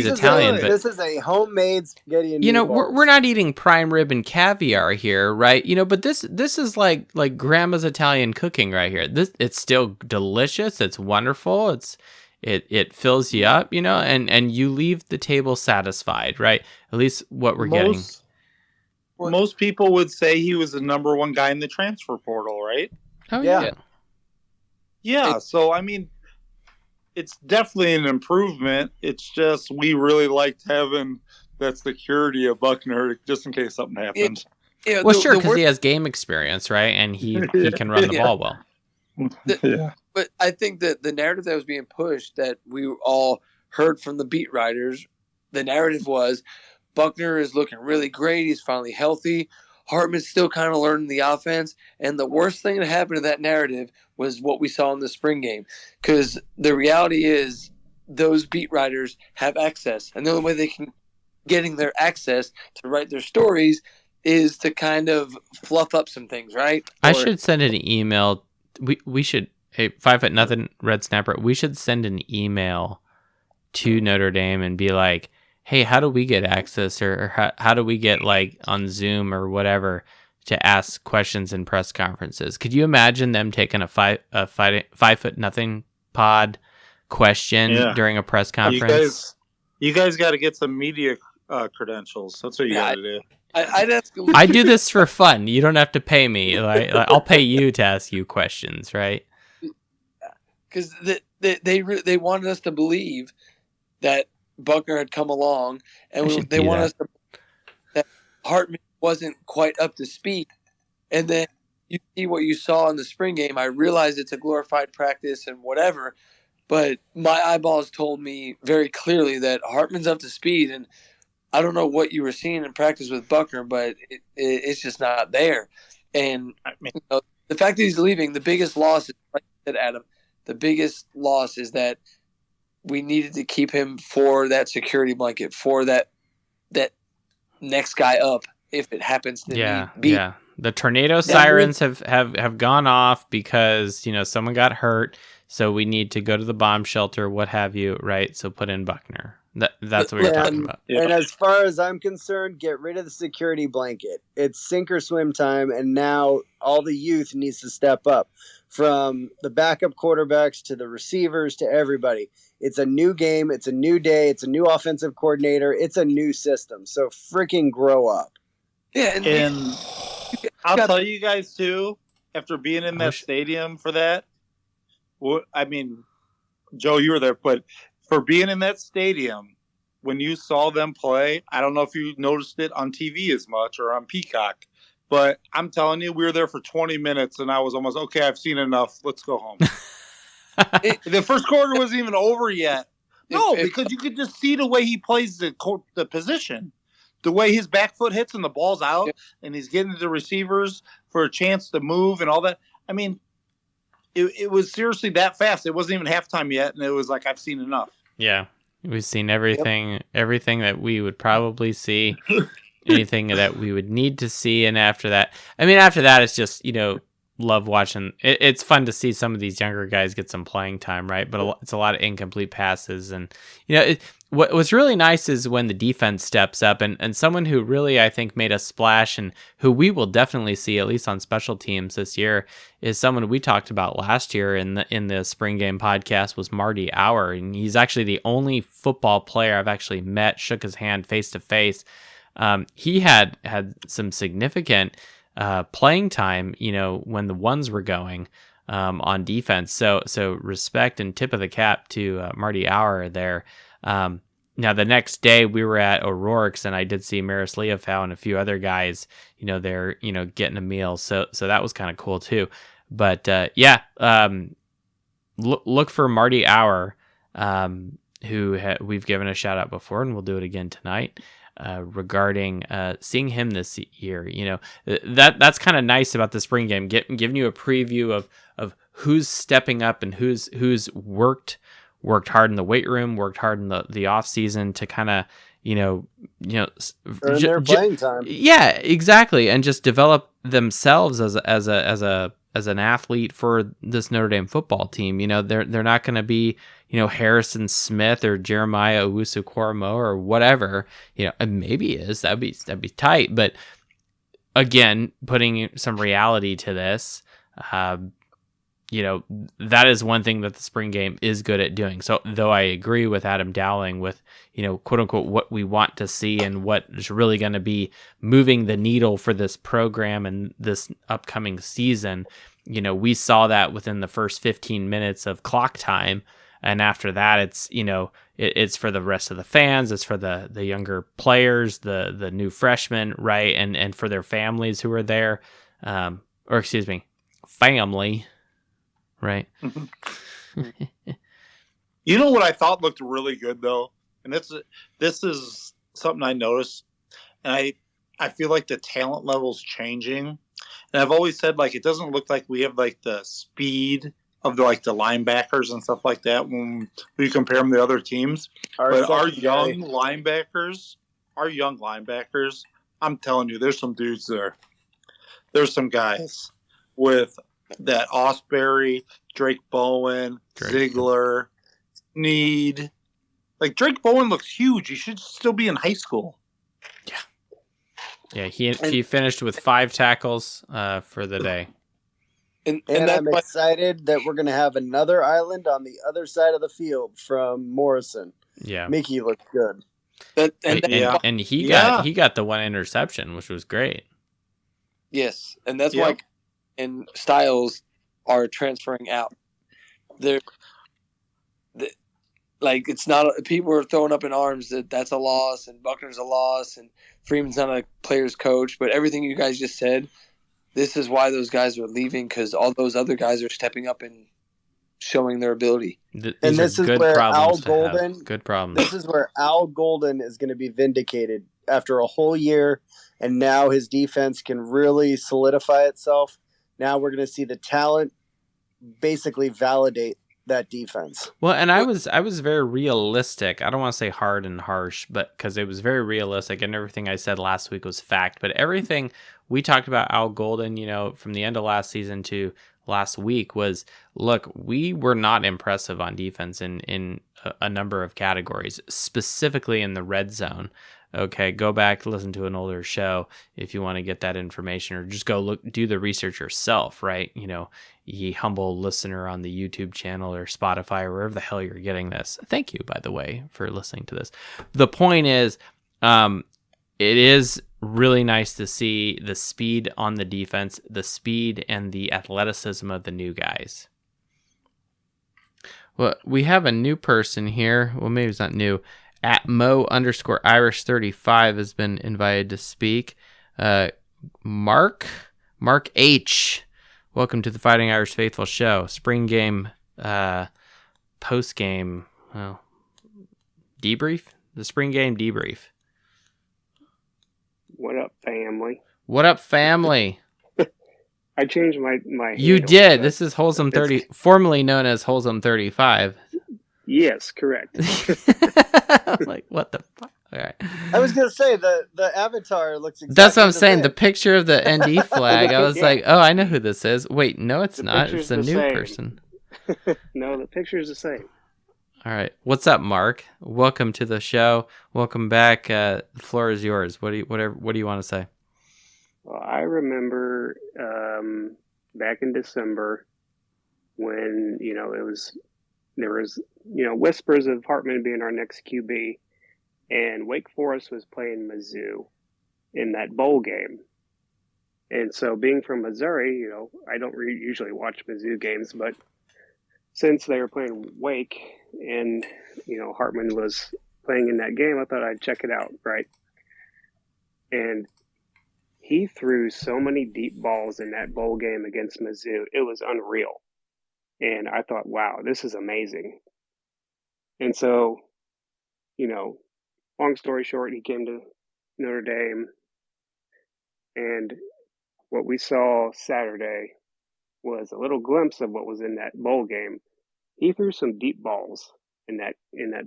Italian, but this is a homemade spaghetti and we're not eating prime rib and caviar here, right? But this is like grandma's Italian cooking right here. It's still delicious. It's wonderful. It fills you up, and you leave the table satisfied, right? At least what we're getting. most people would say he was the number one guy in the transfer portal, right? Oh Yeah. Yeah. So I mean, it's definitely an improvement. It's just we really liked having that security of Buchner just in case something happens. Yeah, Well, sure, because he has game experience, right? And he can run the ball well. Yeah. But I think that the narrative that was being pushed, that we all heard from the beat writers, the narrative was Buchner is looking really great. He's finally healthy. Hartman's still kind of learning the offense. And the worst thing that happened to that narrative was what we saw in the spring game. Because the reality is those beat writers have access. And the only way they can getting their access to write their stories is to kind of fluff up some things, right? I should send an email. We should, hey, 5'0" Red Snapper, we should send an email to Notre Dame and be like, hey, how do we get access, or how do we get like on Zoom or whatever to ask questions in press conferences? Could you imagine them taking a 5'0" pod question during a press conference? You guys got to get some media credentials. That's what you got to do. I'd ask him. I do this for fun. You don't have to pay me. Like I'll pay you to ask you questions, right? Because they wanted us to believe that Buchner had come along, and they wanted us to that Hartman wasn't quite up to speed. And then you see what you saw in the spring game. I realize it's a glorified practice and whatever, but my eyeballs told me very clearly that Hartman's up to speed. And I don't know what you were seeing in practice with Buchner, but it's just not there. And the fact that he's leaving, the biggest loss is, like you said, Adam, the biggest loss is that we needed to keep him for that security blanket, for that next guy up if it happens to be. Yeah. The tornado sirens have gone off because, someone got hurt, so we need to go to the bomb shelter, what have you, right? So put in Buchner. That's what we're talking about. And as far as I'm concerned, get rid of the security blanket. It's sink or swim time, and now all the youth needs to step up, from the backup quarterbacks to the receivers to everybody. It's a new game. It's a new day. It's a new offensive coordinator. It's a new system. So freaking grow up. Yeah, and I'll tell you guys too, after being in that stadium for that, I mean, Joe, you were there, but for being in that stadium, when you saw them play, I don't know if you noticed it on TV as much or on Peacock, but I'm telling you, we were there for 20 minutes and I was almost, okay, I've seen enough. Let's go home. The first quarter wasn't even over yet. No, because you could just see the way he plays the position. The way his back foot hits and the ball's out and he's getting to the receivers for a chance to move and all that. I mean, it was seriously that fast. It wasn't even halftime yet, and it was like, I've seen enough. Yeah, we've seen everything that we would probably see, anything that we would need to see. And after that, it's just, love watching. It's fun to see some of these younger guys get some playing time, right? But it's a lot of incomplete passes. And, what's really nice is when the defense steps up, and someone who really, I think, made a splash and who we will definitely see, at least on special teams this year, is someone we talked about last year in the spring game podcast, was Marty Auer. And he's actually the only football player I've actually met, shook his hand face to face. He had some significant playing time, when the ones were going on defense. So respect and tip of the cap to Marty Auer there. Now the next day we were at O'Rourke's, and I did see Maris Leofau and a few other guys, there, getting a meal. So that was kind of cool too. But look for Marty Auer, who we've given a shout out before, and we'll do it again tonight. Regarding seeing him this year, that's kind of nice about the spring game, giving you a preview of who's stepping up and who's worked hard in the weight room, worked hard in the off season to kind of earn their playing time. Yeah, exactly, and just develop themselves as an athlete for this Notre Dame football team. They're not going to be Harrison Smith or Jeremiah Owusu-Koramoah or whatever, and maybe is that'd be tight. But again, putting some reality to this, that is one thing that the spring game is good at doing. So though I agree with Adam Dowling with, quote unquote, what we want to see and what is really going to be moving the needle for this program and this upcoming season, we saw that within the first 15 minutes of clock time. And after that, it's, it's for the rest of the fans. It's for the younger players, the new freshmen, right? And for their families who are there, family. Right. You know what I thought looked really good though, and this is something I noticed, and I feel like the talent level's changing, and I've always said like it doesn't look like we have like the speed of the linebackers and stuff like that when we compare them to other teams. But our young linebackers, I'm telling you, there's some dudes there. There's some guys with that Osbury, Drake Bowen, Ziegler, Sneed. Like Drake Bowen looks huge. He should still be in high school. Yeah. He finished with 5 tackles for the day. And I'm excited that we're going to have another island on the other side of the field from Morrison. Yeah, Mickey looked good. And he got the 1 interception, which was great. Yes, and that's why. And Styles are transferring out. It's not people are throwing up in arms that's a loss, and Buchner's a loss, and Freeman's not a player's coach. But everything you guys just said, this is why those guys are leaving, because all those other guys are stepping up and showing their ability. And this is where Al Golden. Good problems. This is where Al Golden is going to be vindicated after a whole year, and now his defense can really solidify itself. Now we're going to see the talent basically validate that defense. Well, and I was very realistic. I don't want to say hard and harsh, but because it was very realistic, and everything I said last week was fact. But everything we talked about Al Golden, from the end of last season to last week was, look, we were not impressive on defense in a number of categories, specifically in the red zone. Okay, go back, listen to an older show if you want to get that information, or just go do the research yourself, right? Ye humble listener on the YouTube channel or Spotify or wherever the hell you're getting this. Thank you, by the way, for listening to this. The point is, it is really nice to see the speed on the defense, the speed and the athleticism of the new guys. Well, we have a new person here. Well, maybe it's not new. At Mo_Irish35 has been invited to speak. Mark H. Welcome to the Fighting Irish Faithful Show. Spring game, post game, debrief. The spring game debrief. What up, family? What up, family? I changed my. You did. This is Holsum 30, formerly known as Holsum 35. Yes, correct. I'm like, what the fuck? All right. I was gonna say the avatar looks exactly. That's what I'm saying. The picture of the ND flag. I was like, oh, I know who this is. Wait, no, it's not. It's a new person. No, the picture's the same. All right. What's up, Mark? Welcome to the show. Welcome back. The floor is yours. What do you want to say? Well, I remember back in December when there was whispers of Hartman being our next QB, and Wake Forest was playing Mizzou in that bowl game. And so, being from Missouri, I don't usually watch Mizzou games, but since they were playing Wake and Hartman was playing in that game, I thought I'd check it out, right? And he threw so many deep balls in that bowl game against Mizzou. It was unreal. And I thought, wow, this is amazing. And so, long story short, he came to Notre Dame. And what we saw Saturday was a little glimpse of what was in that bowl game. He threw some deep balls in that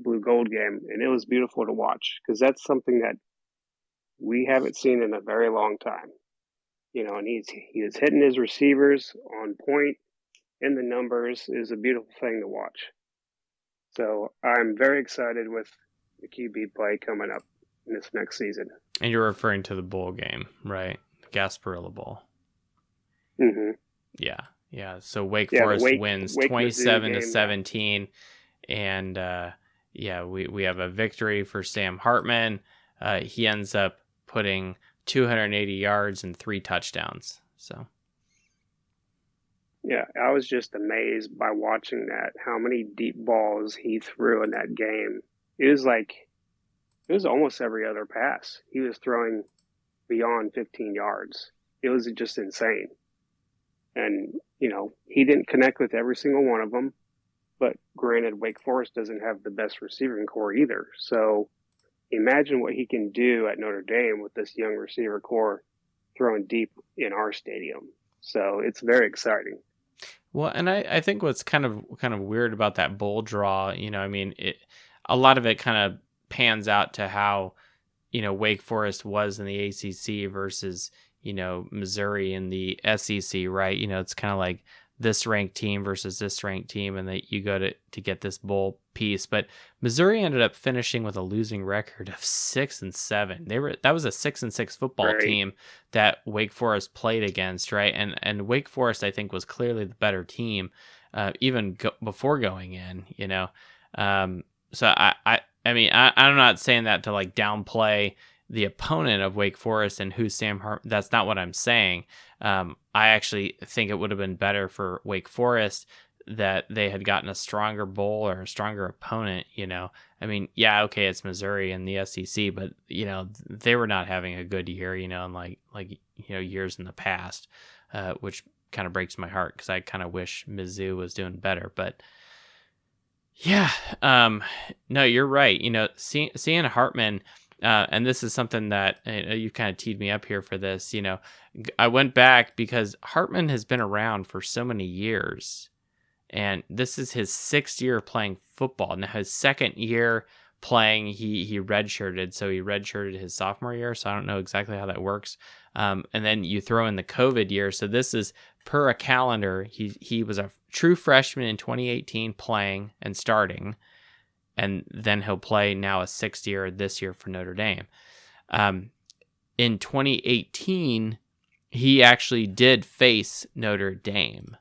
blue gold game, and it was beautiful to watch because that's something that we haven't seen in a very long time. And he was hitting his receivers on point, and the numbers is a beautiful thing to watch. So I'm very excited with the QB play coming up in this next season. And you're referring to the bowl game, right? The Gasparilla Bowl. Mm-hmm. Yeah. Yeah. So Wake Yeah, the Forest Wake- wins Wake-Mizzou 27 to game, 17. And we have a victory for Sam Hartman. He ends up putting 280 yards and 3 touchdowns. So Yeah, I was just amazed by watching that, how many deep balls he threw in that game. It was almost every other pass. He was throwing beyond 15 yards. It was just insane. And, he didn't connect with every single one of them. But granted, Wake Forest doesn't have the best receiving core either. So imagine what he can do at Notre Dame with this young receiver core throwing deep in our stadium. So it's very exciting. well, and I think what's kind of weird about that bowl draw, a lot of it kind of pans out to how Wake Forest was in the ACC versus Missouri in the SEC, right? It's kind of like this ranked team versus this ranked team, and that you go to get this bowl piece. But Missouri ended up finishing with a losing record of 6-7. That was a 6-6 football Right. team that Wake Forest played against, right? And Wake Forest, I think, was clearly the better team, even before going in. So I'm not saying that to like downplay the opponent of Wake Forest and who Sam Hartman. That's not what I'm saying. I actually think it would have been better for Wake Forest that they had gotten a stronger bowl or a stronger opponent. Yeah, okay, it's Missouri and the SEC, but they were not having a good year. In like years in the past, which kind of breaks my heart because I kind of wish Mizzou was doing better, but. Yeah, no, you're right. Seeing Hartman, and this is something that you kind of teed me up here for this. I went back because Hartman has been around for so many years, and this is his 6th year playing football. Now, his 2nd year playing, he redshirted, so he redshirted his sophomore year. So I don't know exactly how that works. And then you throw in the COVID year, so this is per a calendar. He was a true freshman in 2018 playing and starting, and then he'll play now a 6th year this year for Notre Dame. In 2018, he actually did face Notre Dame.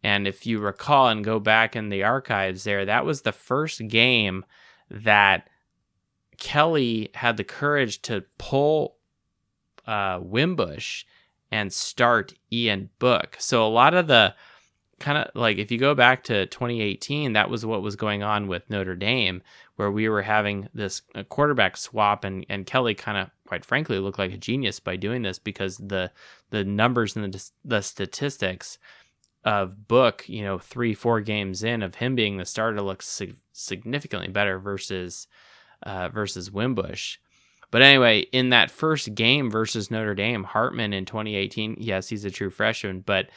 And if you recall and go back in the archives there, that was the first game that Kelly had the courage to pull Wimbush and start Ian Book. So a lot of the kind of like, if you go back to 2018, that was what was going on with Notre Dame, where we were having this quarterback swap, and Kelly kind of, quite frankly, looked like a genius by doing this, because the numbers and the statistics of Book, 3-4 games in of him being the starter, looks significantly better versus Wimbush. But anyway, in that first game versus Notre Dame, Hartman in 2018, yes, he's a true freshman, but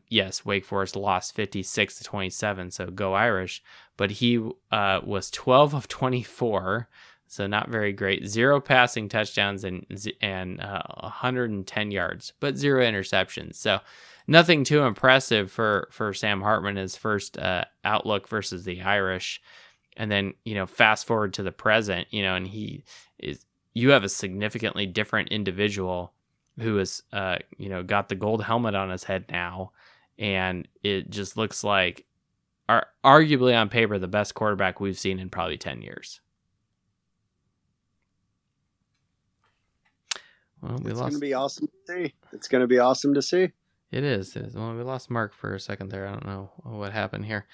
yes, Wake Forest lost 56-27, so go Irish. But he was 12 of 24, so not very great. 0 passing touchdowns and 110 yards, but 0 interceptions. So nothing too impressive for Sam Hartman, his first outlook versus the Irish. And then, fast forward to the present, and you have a significantly different individual who has, got the gold helmet on his head now. And it just looks like, arguably on paper, the best quarterback we've seen in probably 10 years. Well, It's going to be awesome to see. It's going to be awesome to see. It is. Well, we lost Mark for a second there. I don't know what happened here.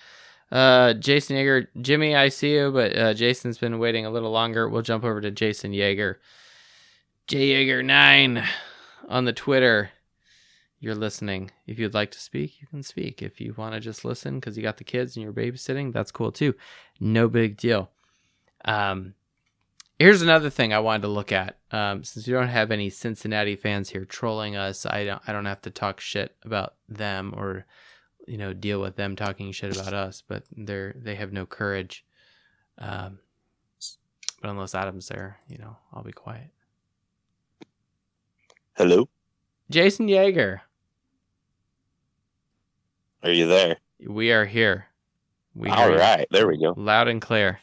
Jason Yeager, Jimmy, I see you, but Jason's been waiting a little longer. We'll jump over to Jason Yeager. JYeager9 on the Twitter. You're listening. If you'd like to speak, you can speak. If you want to just listen because you got the kids and you're babysitting, that's cool too. No big deal. Here's another thing I wanted to look at. Since we don't have any Cincinnati fans here trolling us, I don't have to talk shit about them or deal with them talking shit about us, but they have no courage. But unless Adam's there, I'll be quiet. Hello? Jason Yeager. Are you there? We are here. All right, there we go. Loud and clear.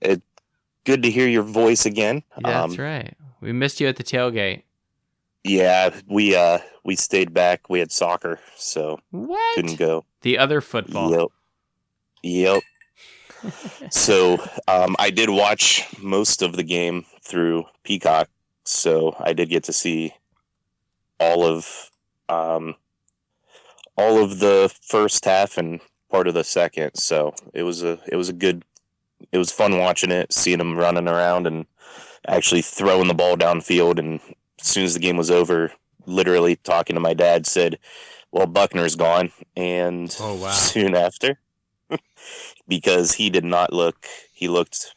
Good to hear your voice again. Yeah, that's right. We missed you at the tailgate. Yeah, we stayed back. We had soccer, so couldn't go. The other football. Yep. So I did watch most of the game through Peacock, so I did get to see all of the first half and part of the second. So it was fun watching it, seeing them running around and actually throwing the ball downfield. And as soon as the game was over, literally talking to my dad, said, "Well, Buchner's gone," and soon after. Because he did not he looked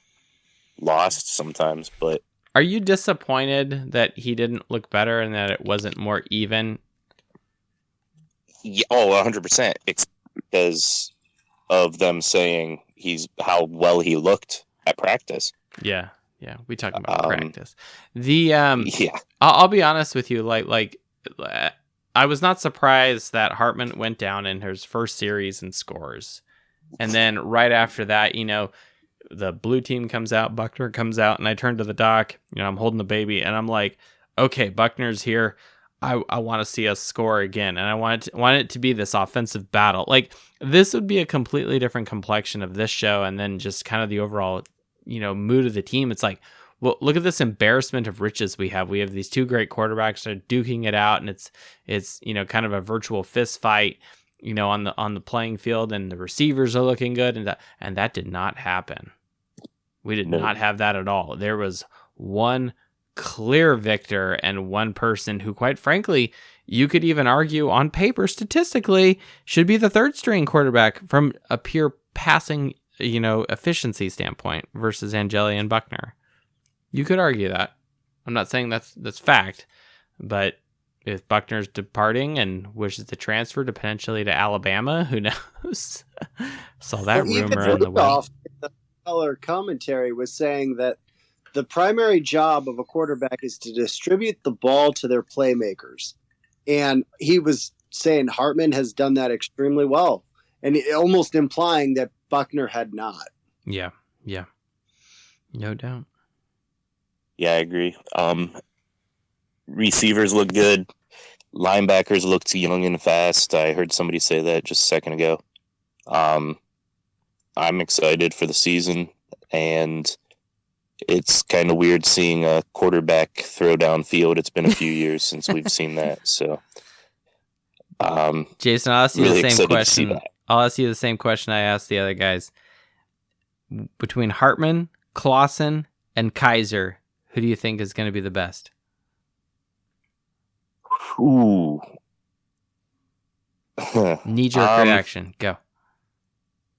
lost sometimes, but... Are you disappointed that he didn't look better and that it wasn't more even? Yeah, 100%. It's because of them saying how well he looked at practice. Yeah. We talk about practice. I'll be honest with you, like I was not surprised that Hartman went down in his first series and scores. And then right after that, the blue team comes out, Buchner comes out, and I turn to the doc, I'm holding the baby, and I'm like, okay, Buchner's here. I want to see us score again, and I want it to be this offensive battle. Like, this would be a completely different complexion of this show, and then just kind of the overall, mood of the team. It's like, well, look at this embarrassment of riches we have. We have these two great quarterbacks that are duking it out, and it's kind of a virtual fist fight. On the playing field, and the receivers are looking good, and that did not happen. We did not have that at all. There was one clear victor and one person who, quite frankly, you could even argue on paper statistically should be the third string quarterback from a pure passing, efficiency standpoint versus Angeli and Buchner. You could argue that. I'm not saying that's fact, but if Buchner's departing and wishes to transfer to potentially to Alabama, who knows? Saw that rumor on the web. The color commentary was saying that the primary job of a quarterback is to distribute the ball to their playmakers. And he was saying Hartman has done that extremely well, and almost implying that Buchner had not. Yeah. No doubt. Yeah, I agree. Receivers look good. Linebackers looked young and fast. I heard somebody say that just a second ago. I'm excited for the season, and it's kind of weird seeing a quarterback throw downfield. It's been a few years since we've seen that. So, Jason, I'll ask you the same question. I'll ask you the same question I asked the other guys. Between Hartman, Clausen, and Kaiser, who do you think is going to be the best? Ooh. Knee-jerk reaction. Go.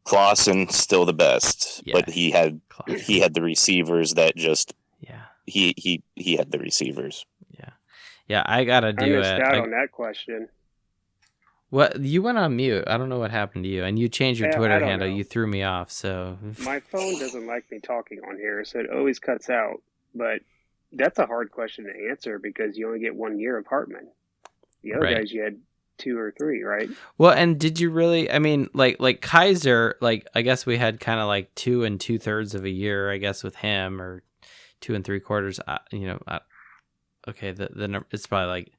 Clausen still the best, but he had the receivers that just he had the receivers. Yeah. I gotta do it. I missed out on that question. What, you went on mute? I don't know what happened to you, and you changed your Twitter handle. Know. You threw me off. So my phone doesn't like me talking on here, so it always cuts out. But that's a hard question to answer because you only get 1 year of Hartman. The other guys, you had 2 or 3, right? Well, and did you really? I mean, like Kaiser, I guess we had kind of like 2 2/3 of a year, I guess, with him, or 2 3/4. Okay, the number, it's probably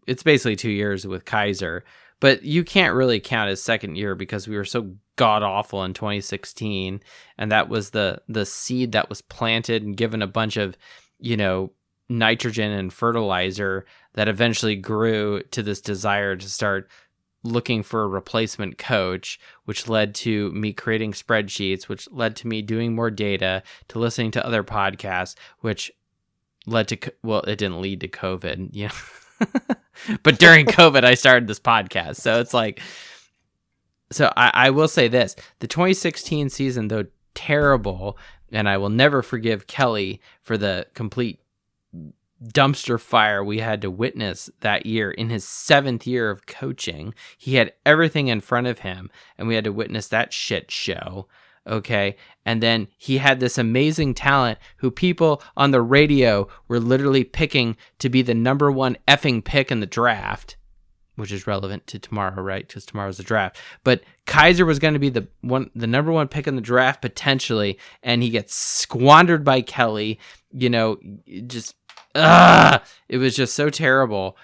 it's basically 2 years with Kaiser, but you can't really count his second year because we were so god awful in 2016, and that was the seed that was planted and given a bunch of nitrogen and fertilizer that eventually grew to this desire to start looking for a replacement coach, which led to me creating spreadsheets, which led to me doing more data, to listening to other podcasts, which led to, it didn't lead to COVID, but during COVID, I started this podcast. So it's like, I will say this, the 2016 season, though terrible, and I will never forgive Kelly for the complete dumpster fire we had to witness that year in his 7th year of coaching. He had everything in front of him, and we had to witness that shit show. Okay. And then he had this amazing talent who people on the radio were literally picking to be the number 1 effing pick in the draft, which is relevant to tomorrow, right? Because tomorrow's the draft. But Kaiser was going to be the number 1 pick in the draft potentially, and he gets squandered by Kelly, just it was just so terrible.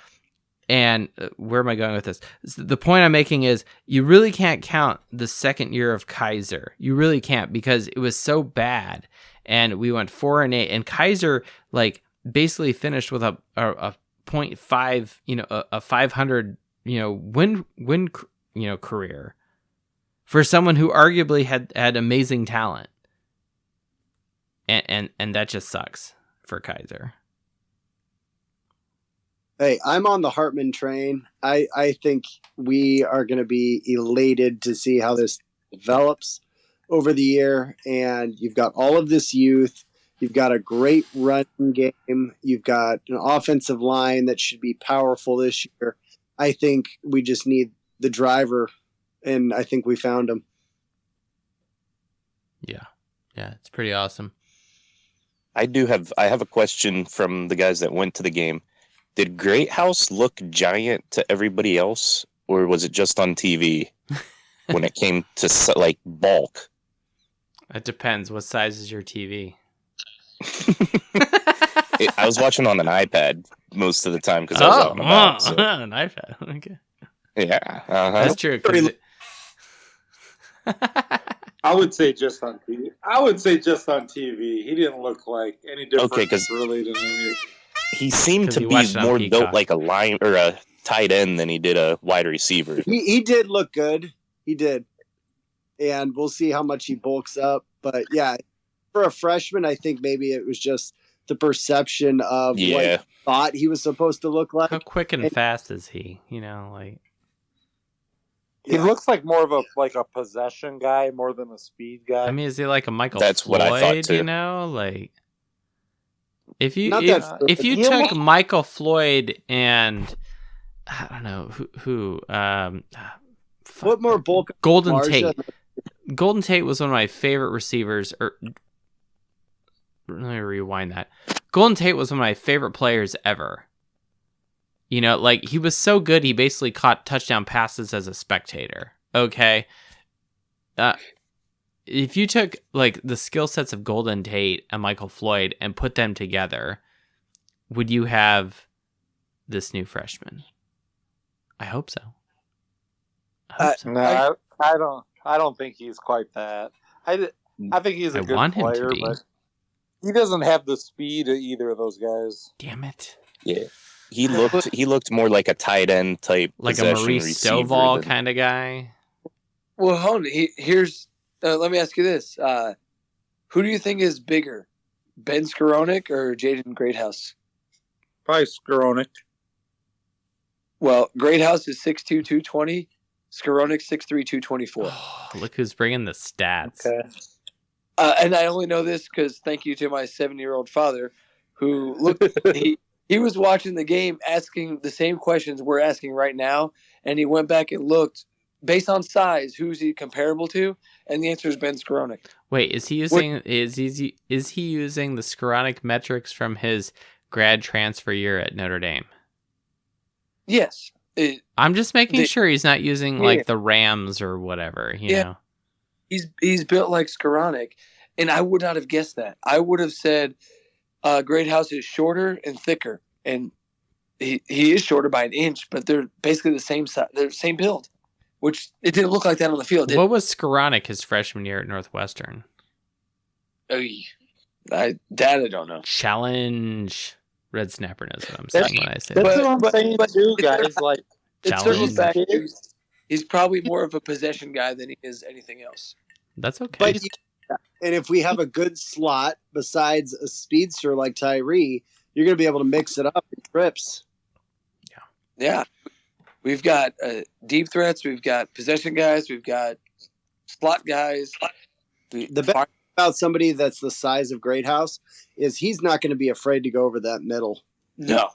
And where am I going with this? The point I'm making is you really can't count the second year of Kaiser. You really can't, because it was so bad. And we went 4-8, and Kaiser like basically finished with a 0.5, a 500, win, career for someone who arguably had amazing talent. And that just sucks for Kaiser. Hey, I'm on the Hartman train. I think we are going to be elated to see how this develops over the year. And you've got all of this youth. You've got a great run game. You've got an offensive line that should be powerful this year. I think we just need the driver, and I think we found him. Yeah, it's pretty awesome. I have a question from the guys that went to the game. Did Greathouse look giant to everybody else, or was it just on TV when it came to like bulk? It depends. What size is your TV? I was watching on an iPad most of the time because I was out and about. So. An iPad. Okay. Yeah, that's true. I would say just on TV. He didn't look like any different really than any. He seemed to be more built like a line or a tight end than he did a wide receiver. He did look good. He did. And we'll see how much he bulks up. But yeah, for a freshman, I think maybe it was just the perception of what he thought he was supposed to look like. How quick and fast is he? He looks like more of a possession guy more than a speed guy. I mean, is he like a Michael That's Floyd? What I thought too. If you took Michael Floyd and I don't know who what more bulk? Golden Marsha? Tate. Golden Tate was one of my favorite receivers. Let me rewind that. Golden Tate was one of my favorite players ever. He was so good, he basically caught touchdown passes as a spectator. Okay. If you took the skill sets of Golden Tate and Michael Floyd and put them together, would you have this new freshman? I hope so. No, I don't think he's quite that. I think he's a good player, but he doesn't have the speed of either of those guys. Damn it. Yeah. He looked more like a tight end type, like a Maurice Stovall kind of guy. Well, hold on. Here's let me ask you this: who do you think is bigger, Ben Skowronek or Jaden Greathouse? Probably Skowronek. Well, Greathouse is 6'2", 220. Skowronek 6'3", 224. Oh, look who's bringing the stats. Okay. And I only know this because thank you to my 7-year-old father, who looked. He was watching the game, asking the same questions we're asking right now, and he went back and looked based on size. Who's he comparable to? And the answer is Ben Skowronek. Wait, is he using is he using the Skowronek metrics from his grad transfer year at Notre Dame? Yes. I'm just making sure he's not using the Rams or whatever. You know, he's built like Skowronek, and I would not have guessed that. I would have said Greathouse is shorter and thicker, and he is shorter by an inch, but they're basically the same size. They're the same build, which it didn't look like that on the field. What was Skowronek his freshman year at Northwestern? I don't know. Challenge Red Snapper knows what I'm saying when I say that's that. what I'm saying too, guys. He's probably more of a possession guy than he is anything else. That's okay. And if we have a good slot besides a speedster like Tyree, you're going to be able to mix it up in trips. Yeah. We've got deep threats. We've got possession guys. We've got slot guys. The best thing about somebody that's the size of Greathouse is he's not going to be afraid to go over that middle. No.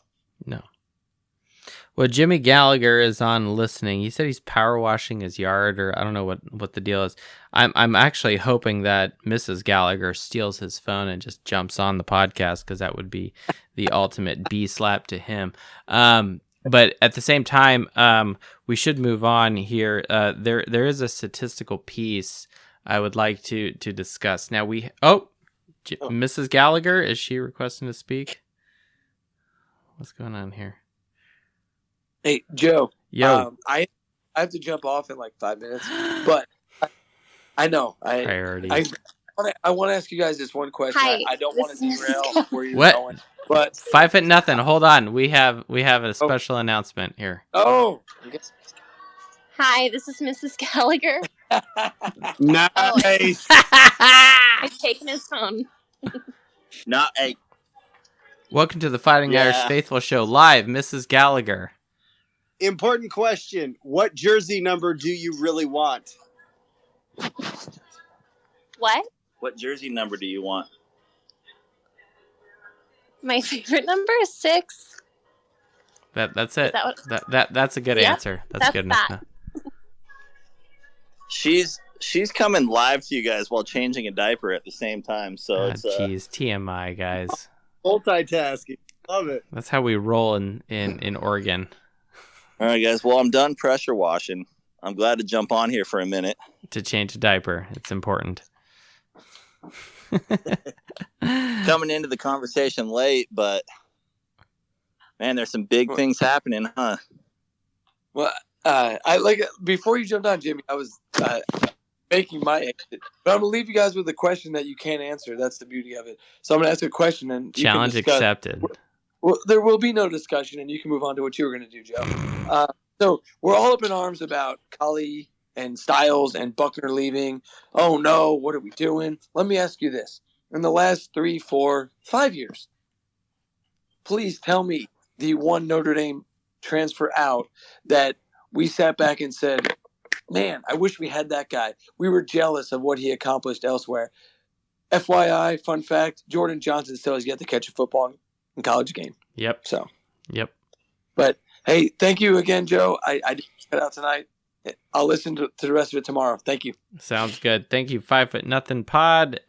Well, Jimmy Gallagher is on listening. He said he's power washing his yard, or I don't know what the deal is. I'm actually hoping that Mrs. Gallagher steals his phone and just jumps on the podcast, because that would be the ultimate B slap to him. But at the same time, we should move on here. There is a statistical piece I would like to discuss. Now Mrs. Gallagher, is she requesting to speak? What's going on here? Hey, Joe. Yo. I have to jump off in like 5 minutes, but I know. Priorities. I want to ask you guys this one question. Hi, I don't want to derail where you're What? going. But 5'0". Hold on. We have a special announcement here. Oh. Hi, this is Mrs. Gallagher. Nice. I've taken his phone. Hey. Welcome to the Fighting Irish Faithful Show live, Mrs. Gallagher. Important question. What jersey number do you really want? What? What jersey number do you want? My favorite number is 6. That's it. That's a good answer. That's good enough. that. She's coming live to you guys while changing a diaper at the same time. So it's jeez, TMI guys. Multitasking. Love it. That's how we roll in Oregon. All right, guys. Well, I'm done pressure washing. I'm glad to jump on here for a minute. To change a diaper. It's important. Coming into the conversation late, but man, there's some big things happening, huh? Well, I like before you jumped on, Jimmy, I was making my exit, but I'm gonna leave you guys with a question that you can't answer. That's the beauty of it. So I'm gonna ask a question, and you challenge can discuss. Accepted. Well, there will be no discussion, and you can move on to what you were gonna do, Joe. So we're all up in arms about Cully and Styles and Buchner leaving. Oh no, what are we doing? Let me ask you this: in the last 3, 4, 5 years, please tell me the one Notre Dame transfer out that we sat back and said, man, I wish we had that guy. We were jealous of what he accomplished elsewhere. FYI, fun fact, Jordan Johnson still has yet to catch a football in college game. Yep. So. Yep. But, hey, thank you again, Joe. I didn't get out tonight. I'll listen to the rest of it tomorrow. Thank you. Sounds good. Thank you, 5'0" Pod.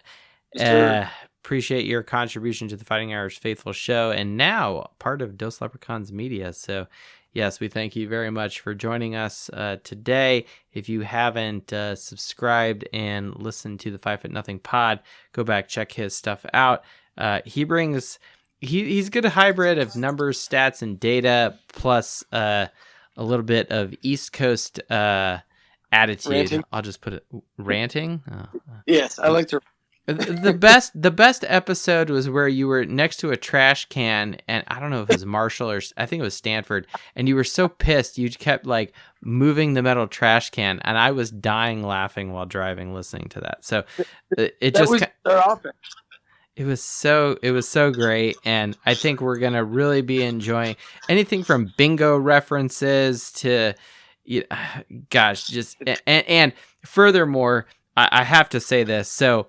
Yes, appreciate your contribution to the Fighting Irish Faithful Show, and now part of Dos Leprechauns Media. So, yes, we thank you very much for joining us today. If you haven't subscribed and listened to the 5'0" Pod, go back, check his stuff out. He brings he's good hybrid of numbers, stats, and data, plus a little bit of East Coast attitude. Ranting? I'll just put it ranting. Yes, I like to. The best episode was where you were next to a trash can, and I don't know if it was Marshall or I think it was Stanford, and you were so pissed you kept like moving the metal trash can, and I was dying laughing while driving listening to that. So it That just was their offense. it was so great, and I think we're gonna really be enjoying anything from bingo references to, gosh, just and furthermore, I have to say this. So,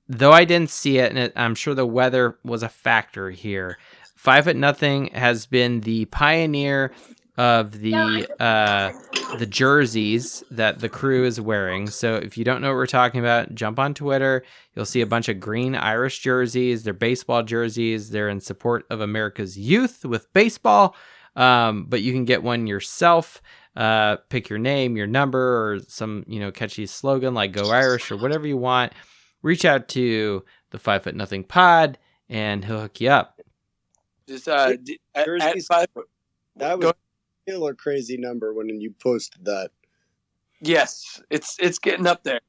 though I didn't see it, and I'm sure the weather was a factor here, 5'0" has been the pioneer of the jerseys that the crew is wearing. So if you don't know what we're talking about, jump on Twitter. You'll see a bunch of green Irish jerseys. They're baseball jerseys. They're in support of America's youth with baseball. But you can get one yourself. Pick your name, your number, or some catchy slogan like "Go Irish" or whatever you want. Reach out to the 5'0" Pod, and he'll hook you up. Just at 5 foot. That was a killer crazy number when you posted that. Yes, it's getting up there.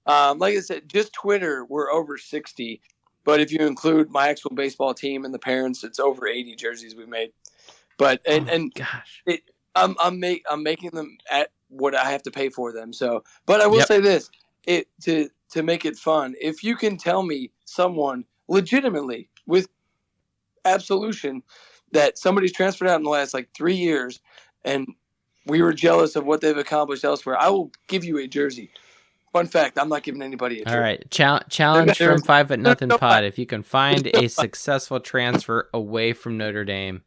Like I said, just Twitter, we're over 60. But if you include my actual baseball team and the parents, it's over 80 jerseys we made. But Gosh, I'm making them at what I have to pay for them. So, but I will say this: to make it fun, if you can tell me someone legitimately with absolution that somebody's transferred out in the last 3 years and we were jealous of what they've accomplished elsewhere, I will give you a jersey. Fun fact, I'm not giving anybody a jersey. All right, challenge from 5'0" Pod. If you can find a successful transfer away from Notre Dame,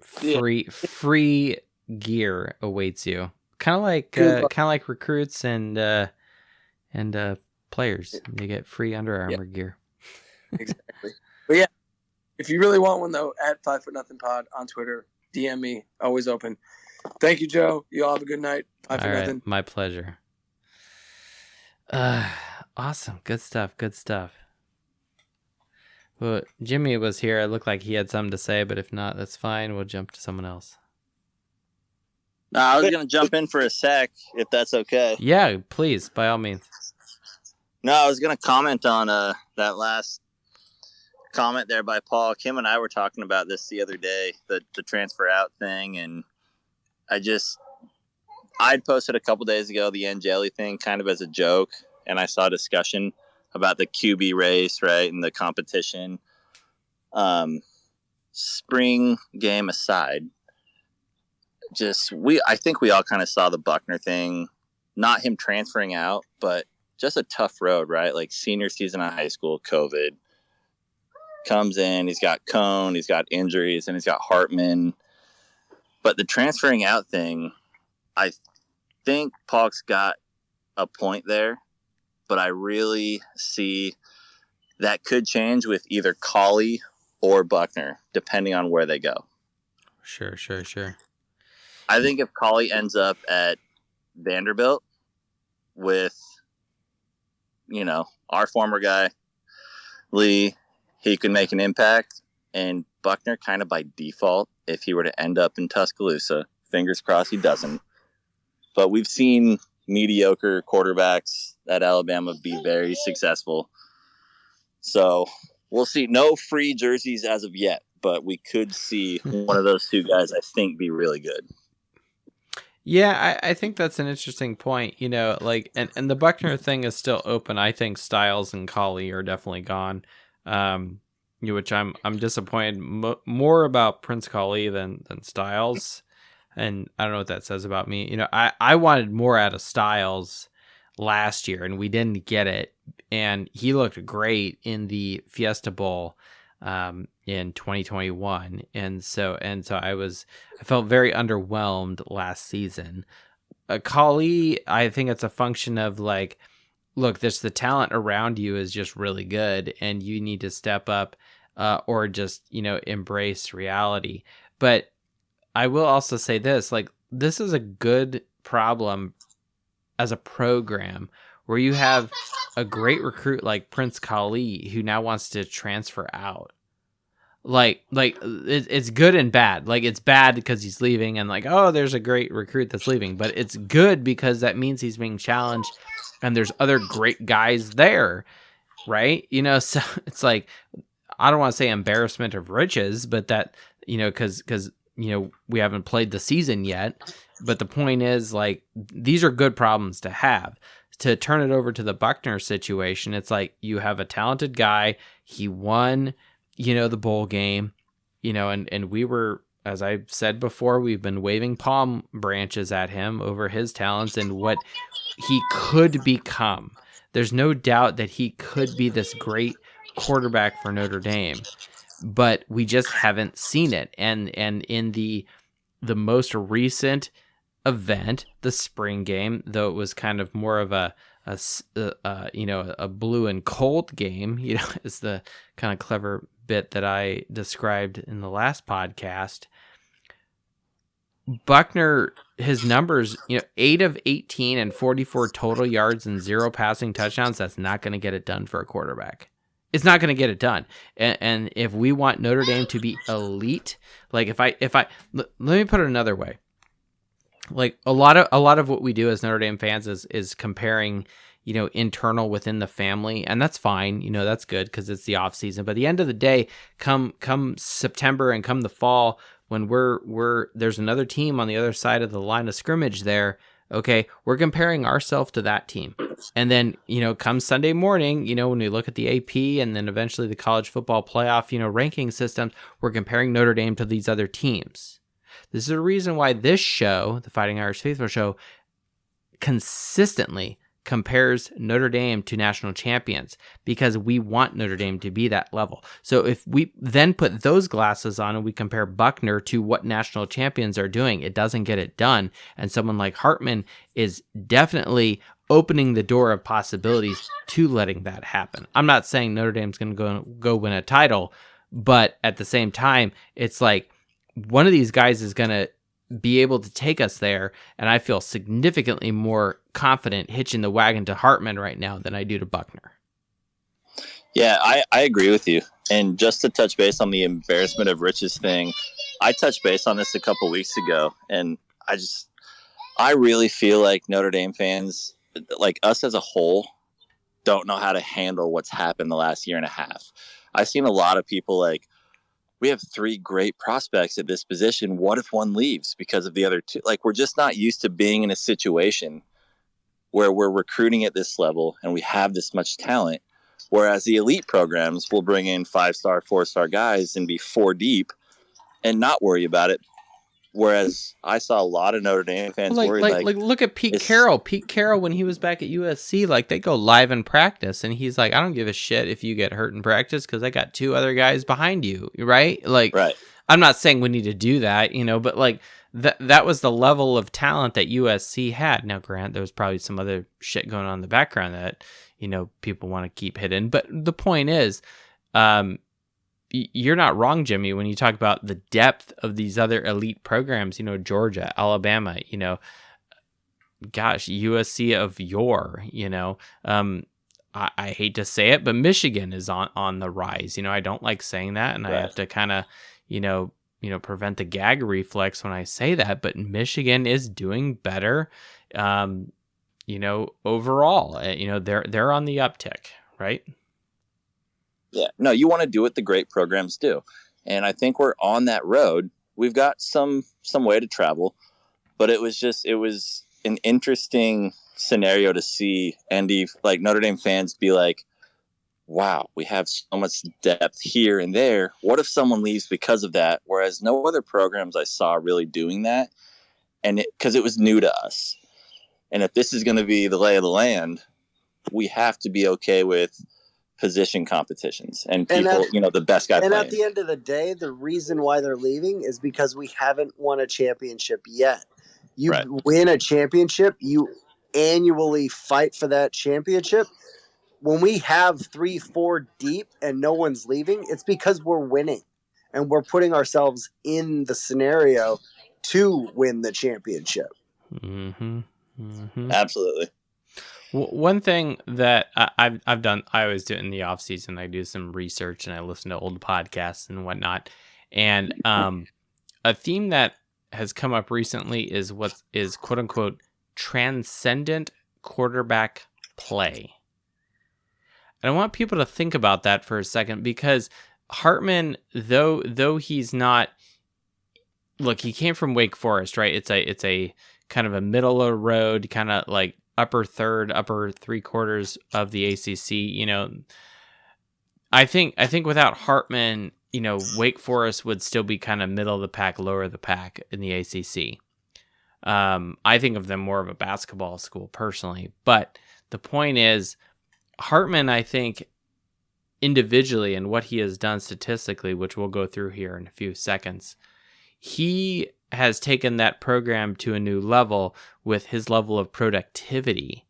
free gear awaits you. Kind of like recruits and players. They get free Under Armour gear. Exactly. But yeah, if you really want one though, at 5'0" Pod on Twitter, DM me. Always open. Thank you, Joe. You all have a good night. 5'0". Right, my pleasure. Awesome. Good stuff. Well, Jimmy was here. It looked like he had something to say, but if not, that's fine. We'll jump to someone else. No, I was going to jump in for a sec, if that's okay. Yeah, please, by all means. No, I was going to comment on that last comment there by Paul. Kim and I were talking about this the other day, the transfer out thing, and I'd posted a couple days ago the Angeli thing kind of as a joke, and I saw a discussion about the QB race, right, and the competition. Spring game aside, I think we all kind of saw the Buchner thing, not him transferring out, but just a tough road, right? Like senior season of high school, COVID comes in, he's got Cone, he's got injuries, and he's got Hartman. But the transferring out thing, I think Paul's got a point there, but I really see that could change with either Colley or Buchner, depending on where they go. Sure. I think if Colley ends up at Vanderbilt with, our former guy, Lee, he could make an impact. And Buchner kind of by default, if he were to end up in Tuscaloosa, fingers crossed he doesn't. But we've seen mediocre quarterbacks at Alabama be very successful. So we'll see. No free jerseys as of yet, but we could see one of those two guys, I think, be really good. Yeah, I think that's an interesting point. And the Buchner thing is still open. I think Styles and Colley are definitely gone. Which I'm disappointed more about Prince Colley than Styles, and I don't know what that says about me. I wanted more out of Styles last year, and we didn't get it. And he looked great in the Fiesta Bowl in 2021, and so I felt very underwhelmed last season. Colley, I think it's a function of look, the talent around you is just really good, and you need to step up or just, embrace reality. But I will also say this, this is a good problem as a program where you have a great recruit like Prince Colley who now wants to transfer out. It's good and bad. It's bad because he's leaving and there's a great recruit that's leaving, but it's good because that means he's being challenged and there's other great guys there, right? So it's I don't want to say embarrassment of riches, but that, because we haven't played the season yet, but the point is these are good problems to have. To turn it over to the Buchner situation, it's you have a talented guy, he won the bowl game, and we were, as I said before, we've been waving palm branches at him over his talents and what he could become. There's no doubt that he could be this great quarterback for Notre Dame, but we just haven't seen it. And in the most recent event, the spring game, though it was kind of more of a blue and cold game, is the kind of clever bit that I described in the last podcast. Buchner, his numbers, 8 of 18 and 44 total yards and 0 passing touchdowns. That's not going to get it done for a quarterback. It's not going to get it done. And if we want Notre Dame to be elite, let me put it another way. A lot of what we do as Notre Dame fans is comparing, internal within the family, and that's fine. That's good because it's the off season. But at the end of the day, come September and come the fall, when there's another team on the other side of the line of scrimmage there, okay, we're comparing ourselves to that team. And then, come Sunday morning, when we look at the AP and then eventually the college football playoff, ranking systems, we're comparing Notre Dame to these other teams. This is a reason why this show, the Fighting Irish Faithful Show, consistently compares Notre Dame to national champions because we want Notre Dame to be that level. So if we then put those glasses on and we compare Buchner to what national champions are doing, it doesn't get it done. And someone like Hartman is definitely opening the door of possibilities to letting that happen. I'm not saying Notre Dame's going to go win a title, but at the same time, it's one of these guys is going to be able to take us there, and I feel significantly more confident hitching the wagon to Hartman right now than I do to Buchner. Yeah, I agree with you. And just to touch base on the embarrassment of riches thing, I touched base on this a couple weeks ago, and I really feel like Notre Dame fans, like us as a whole, don't know how to handle what's happened the last year and a half. I've seen a lot of people like, we have 3 great prospects at this position. What if one leaves because of the other 2? Like, we're just not used to being in a situation where we're recruiting at this level and we have this much talent. Whereas the elite programs will bring in 5-star, 4-star guys and be 4 deep and not worry about it. Whereas I saw a lot of Notre Dame fans worried. Like look at Pete Carroll. Pete Carroll, when he was back at USC, like they go live in practice, and he's like, I don't give a shit if you get hurt in practice because I got 2 other guys behind you, right? Like, right. I'm not saying we need to do that, but like that was the level of talent that USC had. Now, Grant, there was probably some other shit going on in the background that people want to keep hidden, but the point is, you're not wrong, Jimmy, when you talk about the depth of these other elite programs, Georgia, Alabama, USC of yore, I hate to say it, but Michigan is on the rise. I don't like saying that, and right. I have to kind of, prevent the gag reflex when I say that, but Michigan is doing better, overall, they're on the uptick, right? Yeah, no, you want to do what the great programs do. And I think we're on that road. We've got some way to travel, but it was an interesting scenario to see like Notre Dame fans be like, wow, we have so much depth here and there. What if someone leaves because of that? Whereas no other programs I saw really doing that. And because it was new to us. And if this is going to be the lay of the land, we have to be okay with position competitions and people, the best guy and playing. At the end of the day, the reason why they're leaving is because we haven't won a championship yet. You right. win a championship, you annually fight for that championship. When we have 3-4 deep and no one's leaving, it's because we're winning and we're putting ourselves in the scenario to win the championship. Mm-hmm. Mm-hmm. Absolutely. One thing that I've done, I always do it in the off season. I do some research and I listen to old podcasts and whatnot. And a theme that has come up recently is what is quote unquote transcendent quarterback play. And I want people to think about that for a second, because Hartman, though he's not, look, he came from Wake Forest, right? It's a kind of a middle of the road, kind of like upper 3/4 of the ACC. I think without Hartman, Wake Forest would still be kind of middle of the pack, lower of the pack in the ACC. I think of them more of a basketball school personally, but the point is, Hartman, I think individually and what he has done statistically, which we'll go through here in a few seconds, he has taken that program to a new level with his level of productivity.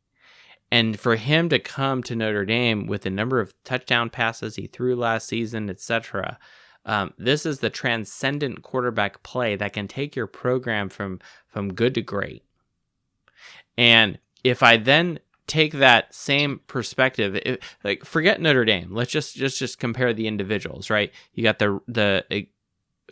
And for him to come to Notre Dame with the number of touchdown passes he threw last season, etc., this is the transcendent quarterback play that can take your program from good to great. And if I then take that same perspective, like forget Notre Dame, let's just compare the individuals, right? You got the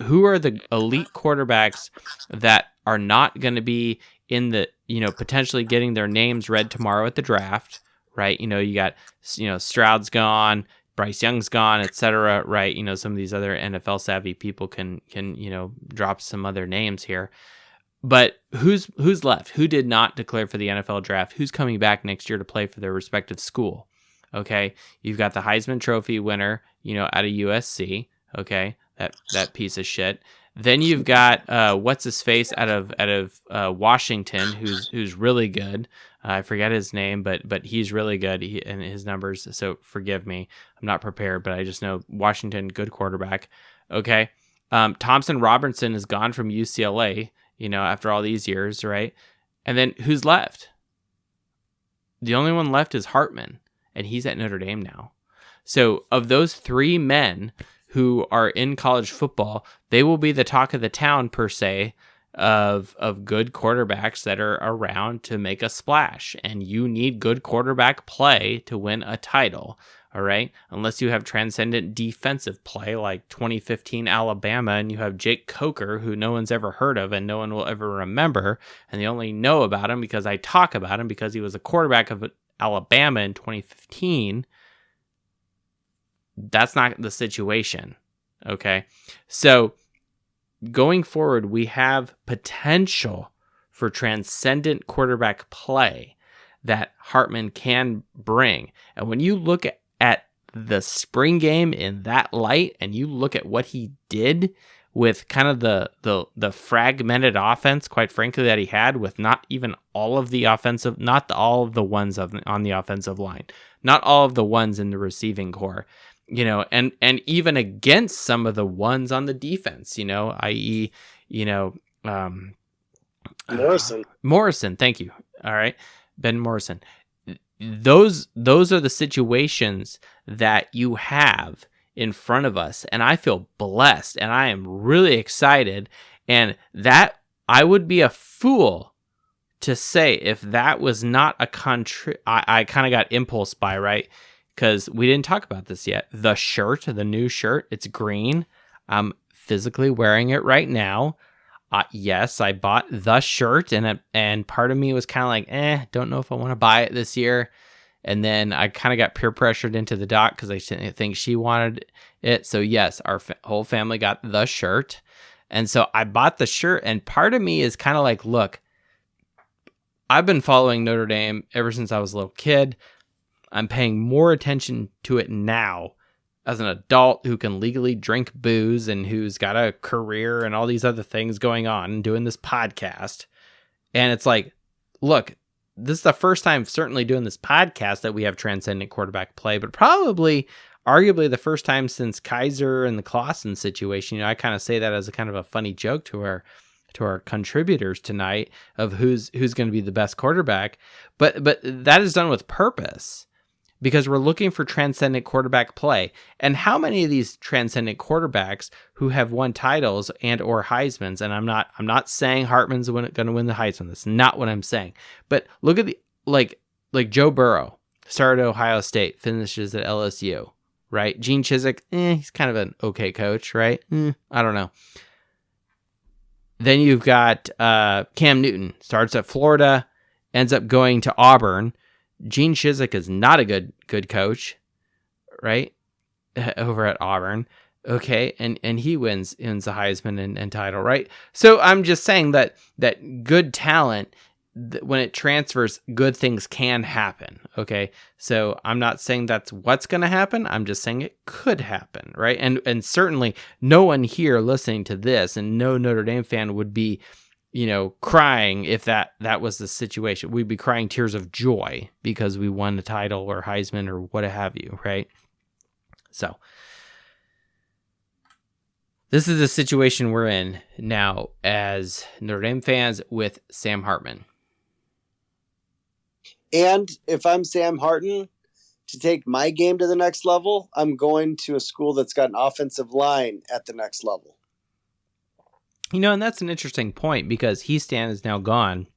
who are the elite quarterbacks that are not going to be in the, potentially getting their names read tomorrow at the draft, right? You got, Stroud's gone, Bryce Young's gone, etc., right? Some of these other NFL savvy people can drop some other names here. But who's left? Who did not declare for the NFL draft? Who's coming back next year to play for their respective school? Okay, you've got the Heisman Trophy winner, out of USC. Okay, that piece of shit. Then you've got what's his face out of Washington, who's really good. I forget his name, but he's really good and his numbers. So forgive me, I'm not prepared, but I just know Washington, good quarterback. Okay, Thompson Robinson is gone from UCLA. After all these years, right? And then who's left? The only one left is Hartman, and he's at Notre Dame now. So of those 3 men who are in college football, they will be the talk of the town, per se, of good quarterbacks that are around to make a splash. And you need good quarterback play to win a title. All right. Unless you have transcendent defensive play like 2015 Alabama and you have Jake Coker, who no one's ever heard of and no one will ever remember. And they only know about him because I talk about him because he was a quarterback of Alabama in 2015. That's not the situation. Okay. So going forward, we have potential for transcendent quarterback play that Hartman can bring. And when you look at the spring game in that light, and you look at what he did with kind of the fragmented offense, quite frankly, that he had with not even all of the offensive, not all of the ones on the offensive line, not all of the ones in the receiving core, and even against some of the ones on the defense, i.e., Morrison, thank you. All right. Ben Morrison. Those are the situations that you have in front of us, and I feel blessed, and I am really excited, and that I would be a fool to say if that was not a I kind of got impulse buy, right? Because we didn't talk about this yet. The new shirt, it's green. I'm physically wearing it right now. Yes, I bought the shirt, and part of me was kind of like, don't know if I want to buy it this year. And then I kind of got peer pressured into the doc because I think she wanted it. So yes, our whole family got the shirt. And so I bought the shirt, and part of me is kind of like, look, I've been following Notre Dame ever since I was a little kid. I'm paying more attention to it now as an adult who can legally drink booze and who's got a career and all these other things going on and doing this podcast. And it's like, look, this is the first time certainly doing this podcast that we have transcendent quarterback play, but probably arguably the first time since Kaiser and the Clausen situation. I kind of say that as a kind of a funny joke to our contributors tonight of who's going to be the best quarterback. But that is done with purpose, because we're looking for transcendent quarterback play. And how many of these transcendent quarterbacks who have won titles and or Heismans, and I'm not saying Hartman's going to win the Heisman. That's not what I'm saying. But look at the like Joe Burrow, started at Ohio State, finishes at LSU, right? Gene Chizik, he's kind of an okay coach, right? I don't know. Then you've got Cam Newton, starts at Florida, ends up going to Auburn. Gene Chizik is not a good coach, right? Over at Auburn. Okay, and he wins the Heisman and title, right? So I'm just saying that good talent, when it transfers, good things can happen, okay? So I'm not saying that's what's going to happen. I'm just saying it could happen, right? And certainly no one here listening to this and no Notre Dame fan would be crying if that was the situation. We'd be crying tears of joy because we won the title or Heisman or what have you, right? So this is the situation we're in now as Notre Dame fans with Sam Hartman. And if I'm Sam Hartman, to take my game to the next level, I'm going to a school that's got an offensive line at the next level. And that's an interesting point because Heastan is now gone,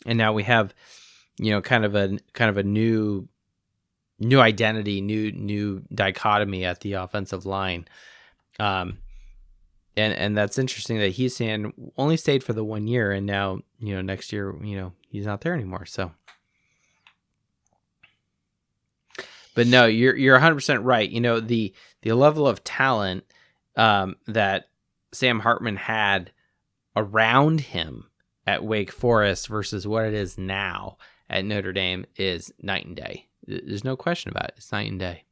and now we have, kind of a new identity, new dichotomy at the offensive line, and that's interesting that Heastan only stayed for the 1 year, and now next year he's not there anymore. So, but no, you're 100% right. The level of talent that Sam Hartman had around him at Wake Forest versus what it is now at Notre Dame is night and day. There's no question about it. It's night and day.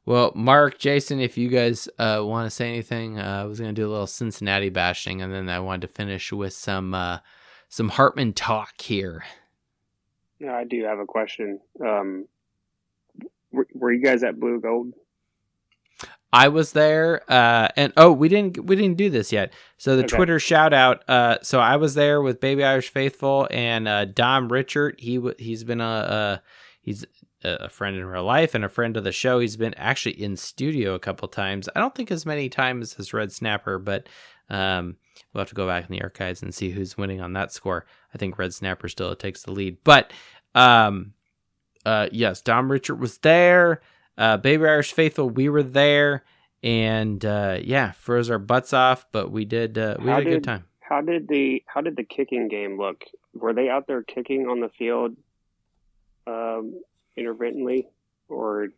Well, Mark, Jason, if you guys want to say anything, I was going to do a little Cincinnati bashing, and then I wanted to finish with some Hartman talk here. Yeah, I do have a question. Were you guys at Blue Gold? I was there, and we didn't do this yet. So the Twitter shout out. So I was there with Baby Irish Faithful and Dom Richard. He's been he's a friend in real life and a friend of the show. He's been actually in studio a couple times. I don't think as many times as Red Snapper, but we'll have to go back in the archives and see who's winning on that score. I think Red Snapper still takes the lead, but yes, Dom Richard was there. Baby Irish Faithful, we were there, and froze our butts off, but we had a good time. How did the kicking game look? Were they out there kicking on the field intermittently, or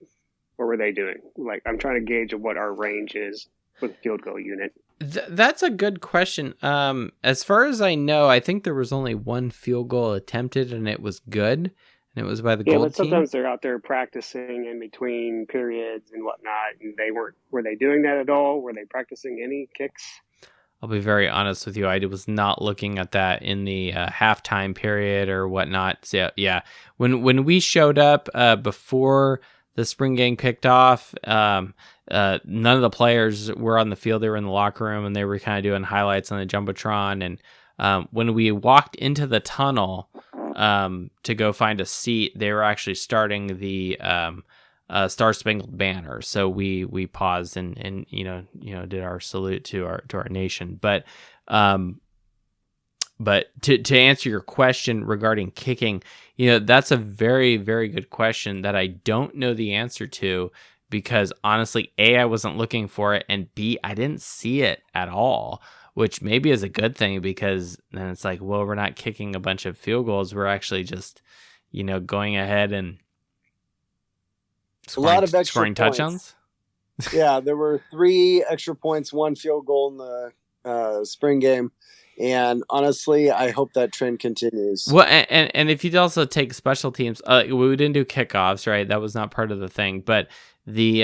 what were they doing? Like, I'm trying to gauge what our range is with the field goal unit. That's a good question. As far as I know, I think there was only one field goal attempted, and it was good, and it was by the gold but sometimes team. they're out there practicing in between periods and whatnot, and they weren't. Were they doing that at all? Were they practicing any kicks? I'll be very honest with you. I was not looking at that in the halftime period or whatnot. So, yeah, when we showed up before the spring game kicked off, none of the players were on the field. They were in the locker room, and they were kind of doing highlights on the Jumbotron. And when we walked into the tunnel to go find a seat, they were actually starting the Star Spangled Banner. So we paused and did our salute to our nation. But to answer your question regarding kicking, that's a very, very good question that I don't know the answer to, because honestly, A, I wasn't looking for it, and B, I didn't see it at all, which maybe is a good thing, because then it's like, well, we're not kicking a bunch of field goals. We're actually just, going ahead and a lot of extra scoring points. Touchdowns. Yeah, there were 3 extra points, 1 field goal in the spring game. And honestly, I hope that trend continues. Well, and if you also take special teams, we didn't do kickoffs, right? That was not part of the thing. But the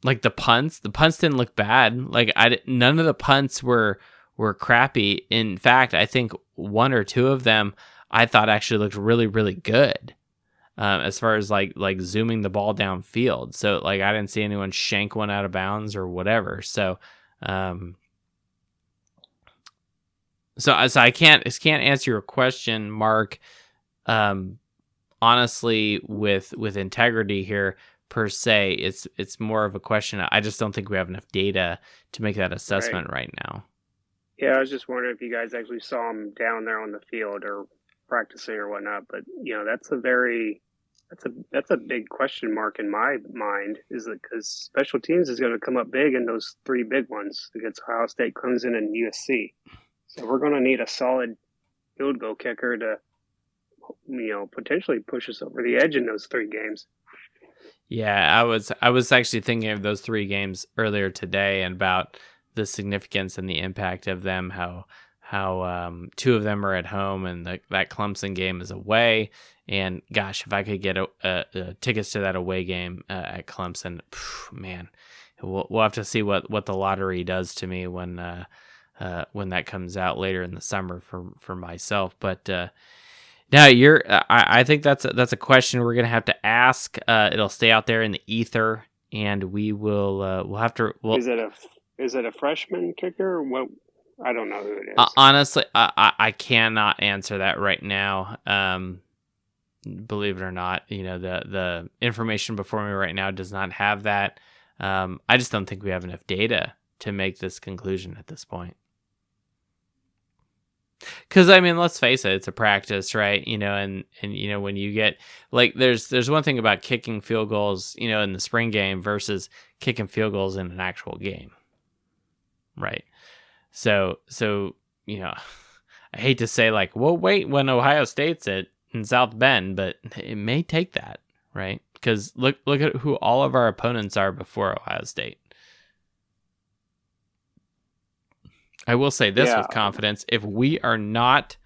the punts didn't look bad. Like, none of the punts were crappy. In fact, I think 1 or 2 of them I thought actually looked really, really good. As far as like zooming the ball downfield. So I didn't see anyone shank one out of bounds or whatever. So I can't answer your question, Mark. Honestly, with integrity here per se, it's more of a question. I just don't think we have enough data to make that assessment right now. Yeah, I was just wondering if you guys actually saw them down there on the field or practicing or whatnot. But that's a big question mark in my mind, is that because special teams is going to come up big in those 3 big ones against Ohio State, Clemson, and USC. So we're going to need a solid field goal kicker to, potentially push us over the edge in those 3 games. Yeah, I was actually thinking of those 3 games earlier today and about the significance and the impact of them. How 2 of them are at home, and that Clemson game is away. And gosh, if I could get tickets to that away game at Clemson, man, we'll have to see what the lottery does to me when that comes out later in the summer for myself. But now I think that's a question we're gonna have to ask. It'll stay out there in the ether, and we'll have to. Is it a freshman kicker? What? I don't know who it is. Honestly, I cannot answer that right now. Believe it or not, the information before me right now does not have that. I just don't think we have enough data to make this conclusion at this point. Because let's face it, it's a practice, right? And when you get there's one thing about kicking field goals, in the spring game versus kicking field goals in an actual game, right? So I hate to say well, wait when Ohio State's in South Bend, but it may take that, right? Because look at who all of our opponents are before Ohio State. I will say this with confidence: if we are not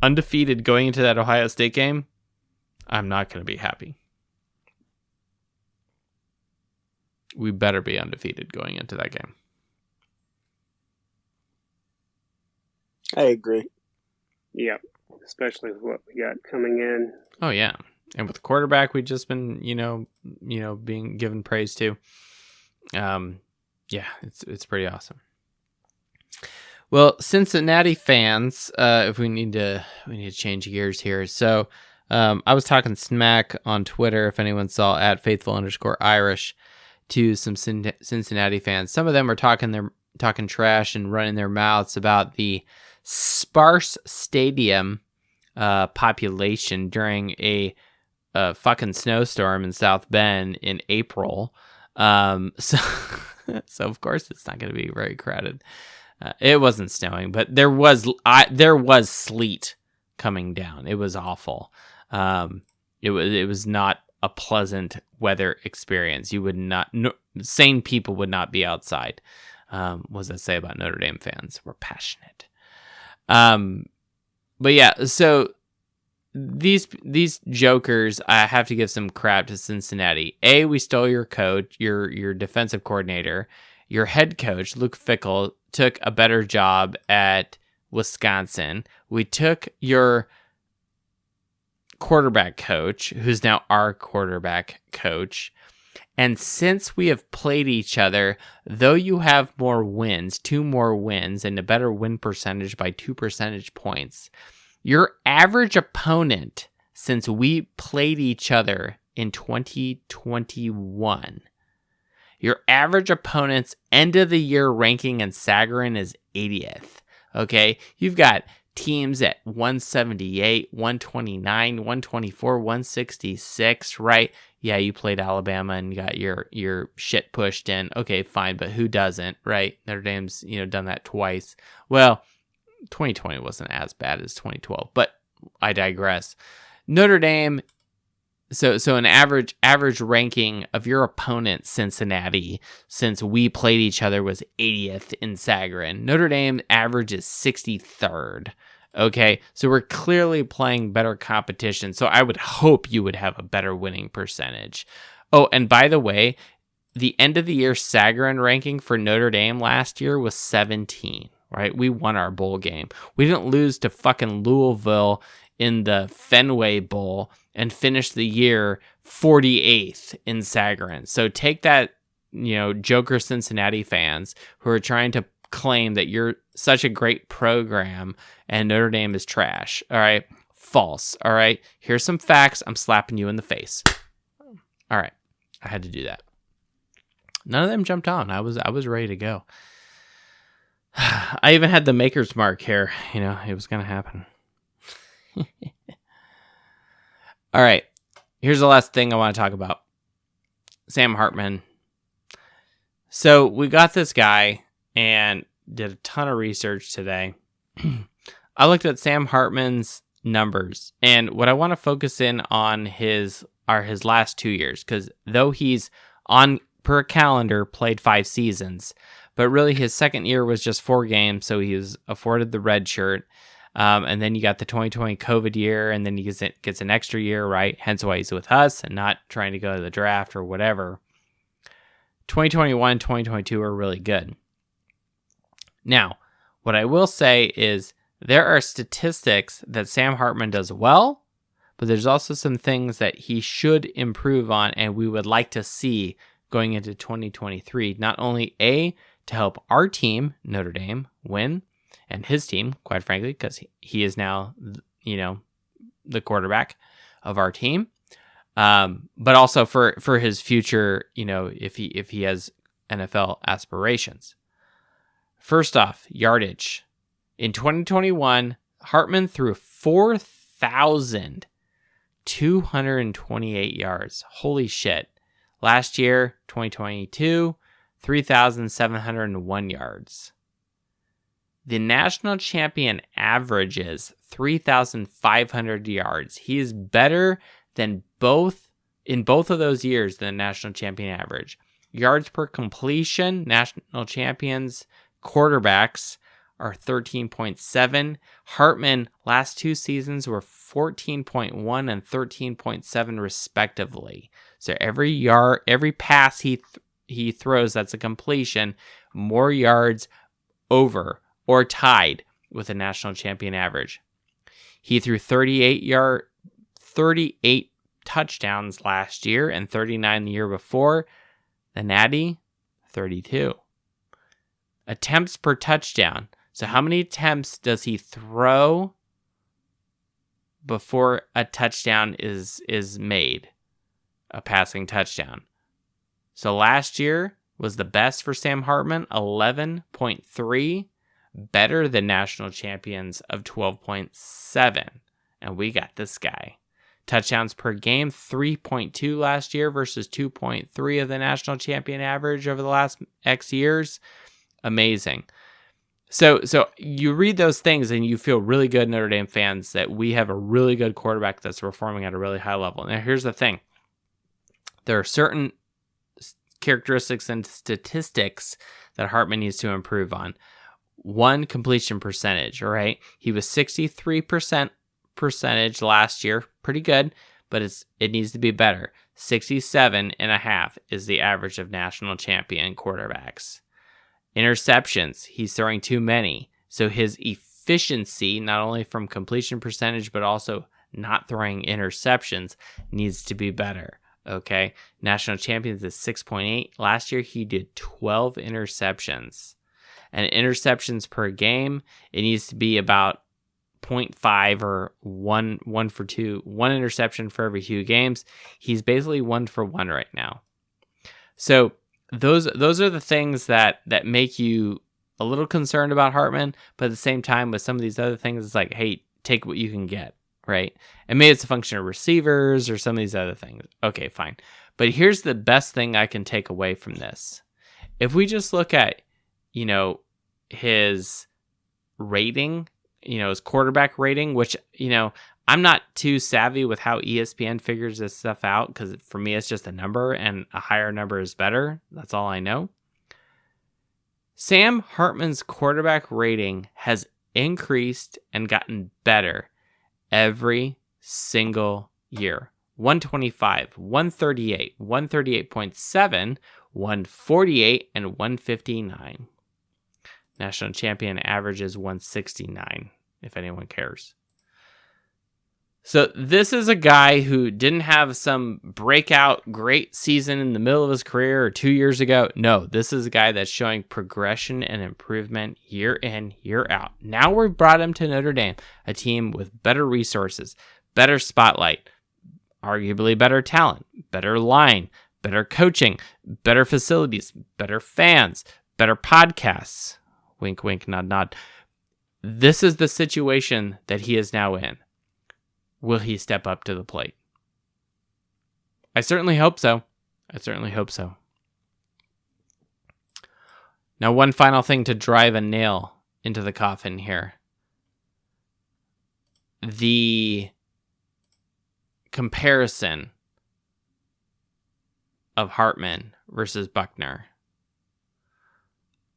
undefeated going into that Ohio State game, I'm not going to be happy. We better be undefeated going into that game. I agree. Yeah, especially with what we got coming in. Oh yeah, and with the quarterback we've just been, being given praise to. Yeah, it's pretty awesome. Well, Cincinnati fans, if we need to change gears here. So, I was talking smack on Twitter, if anyone saw, at @faithful_Irish, to some Cincinnati fans. Some of them are talking trash and running their mouths about the sparse stadium population during a a fucking snowstorm in South Bend in April. So of course it's not going to be very crowded. It wasn't snowing, but there was sleet coming down. It was awful. It was not a pleasant weather experience. You would not, sane people would not be outside. What does that say about Notre Dame fans? We're passionate. But yeah, so these jokers, I have to give some crap to Cincinnati. We stole your coach, your defensive coordinator. Your head coach, Luke Fickell, took a better job at Wisconsin. We took your quarterback coach, who's now our quarterback coach. And since we have played each other, though you have more wins, 2 more wins, and a better win percentage by 2 percentage points, your average opponent since we played each other in 2021, your average opponent's end of the year ranking in Sagarin is 80th. Okay, you've got teams at 178, 129, 124, 166, right? Yeah, you played Alabama and got your shit pushed in. Okay, fine, but who doesn't, right? Notre Dame's, done that twice. Well, 2020 wasn't as bad as 2012, but I digress. Notre Dame, so an average ranking of your opponent, Cincinnati, since we played each other was 80th in Sagarin. Notre Dame average is 63rd. Okay, so we're clearly playing better competition. So I would hope you would have a better winning percentage. Oh, and by the way, the end of the year Sagarin ranking for Notre Dame last year was 17, right? We won our bowl game. We didn't lose to fucking Louisville in the Fenway Bowl and finish the year 48th in Sagarin. So take that, Joker Cincinnati fans who are trying to claim that you're such a great program and Notre Dame is trash. All right. False. All right. Here's some facts. I'm slapping you in the face. All right. I had to do that. None of them jumped on. I was ready to go. I even had the maker's mark here. It was going to happen. All right. Here's the last thing I want to talk about. Sam Hartman. So we got this guy and did a ton of research today. I looked at Sam Hartman's numbers, and what I want to focus in on are his last 2 years, because though he's on per calendar played 5 seasons, but really his second year was just 4 games, so he was afforded the red shirt. And then you got the 2020 COVID year, and then he gets an extra year, right? Hence why he's with us and not trying to go to the draft or whatever. 2021, 2022 are really good. Now, what I will say is there are statistics that Sam Hartman does well, but there's also some things that he should improve on, and we would like to see going into 2023. Not only to help our team, Notre Dame, win, and his team, quite frankly, because he is now, the quarterback of our team, but also for his future, if he has NFL aspirations. First off, yardage. In 2021, Hartman threw 4,228 yards. Holy shit. Last year, 2022, 3,701 yards. The national champion averages 3,500 yards. He is better than in both of those years than the national champion average. Yards per completion, national champions quarterbacks are 13.7. Hartman last 2 seasons were 14.1 and 13.7 respectively. So every pass he throws that's a completion, more yards over or tied with a national champion average. He threw 38 touchdowns last year and 39 the year before. The Natty, 32. Attempts per touchdown. So how many attempts does he throw before a touchdown is made? A passing touchdown. So last year was the best for Sam Hartman, 11.3. Better than national champions of 12.7. And we got this guy. touchdowns per game, 3.2 last year versus 2.3 of the national champion average over the last X years. Amazing. So you read those things and you feel really good, Notre Dame fans, that we have a really good quarterback that's performing at a really high level. Now, here's the thing. There are certain characteristics and statistics that Hartman needs to improve on. One, completion percentage, all right? He was 63% percentage last year. Pretty good, but it needs to be better. 67.5 is the average of national champion quarterbacks. Interceptions, he's throwing too many. So his efficiency, not only from completion percentage, but also not throwing interceptions, needs to be better. Okay. National champions is 6.8. Last year, he did 12 interceptions. And interceptions per game, it needs to be about 0.5 or one for two, one interception for every 2 games. He's basically 1 for 1 right now. So those are the things that make you a little concerned about Hartman, but at the same time, with some of these other things, it's like, hey, take what you can get, right? And maybe it's a function of receivers or some of these other things. Okay, fine. But here's the best thing I can take away from this. If we just look at, his rating, his quarterback rating, which, I'm not too savvy with how ESPN figures this stuff out, because for me, it's just a number, and a higher number is better. That's all I know. Sam Hartman's quarterback rating has increased and gotten better every single year. 125, 138, 138.7, 148, and 159. National champion average is 169, if anyone cares. So this is a guy who didn't have some breakout great season in the middle of his career or 2 years ago. No, this is a guy that's showing progression and improvement year in, year out. Now we've brought him to Notre Dame, a team with better resources, better spotlight, arguably better talent, better line, better coaching, better facilities, better fans, better podcasts. Wink, wink, nod, nod. This is the situation that he is now in. Will he step up to the plate? I certainly hope so. Now, one final thing to drive a nail into the coffin here. The comparison of Hartman versus Buchner.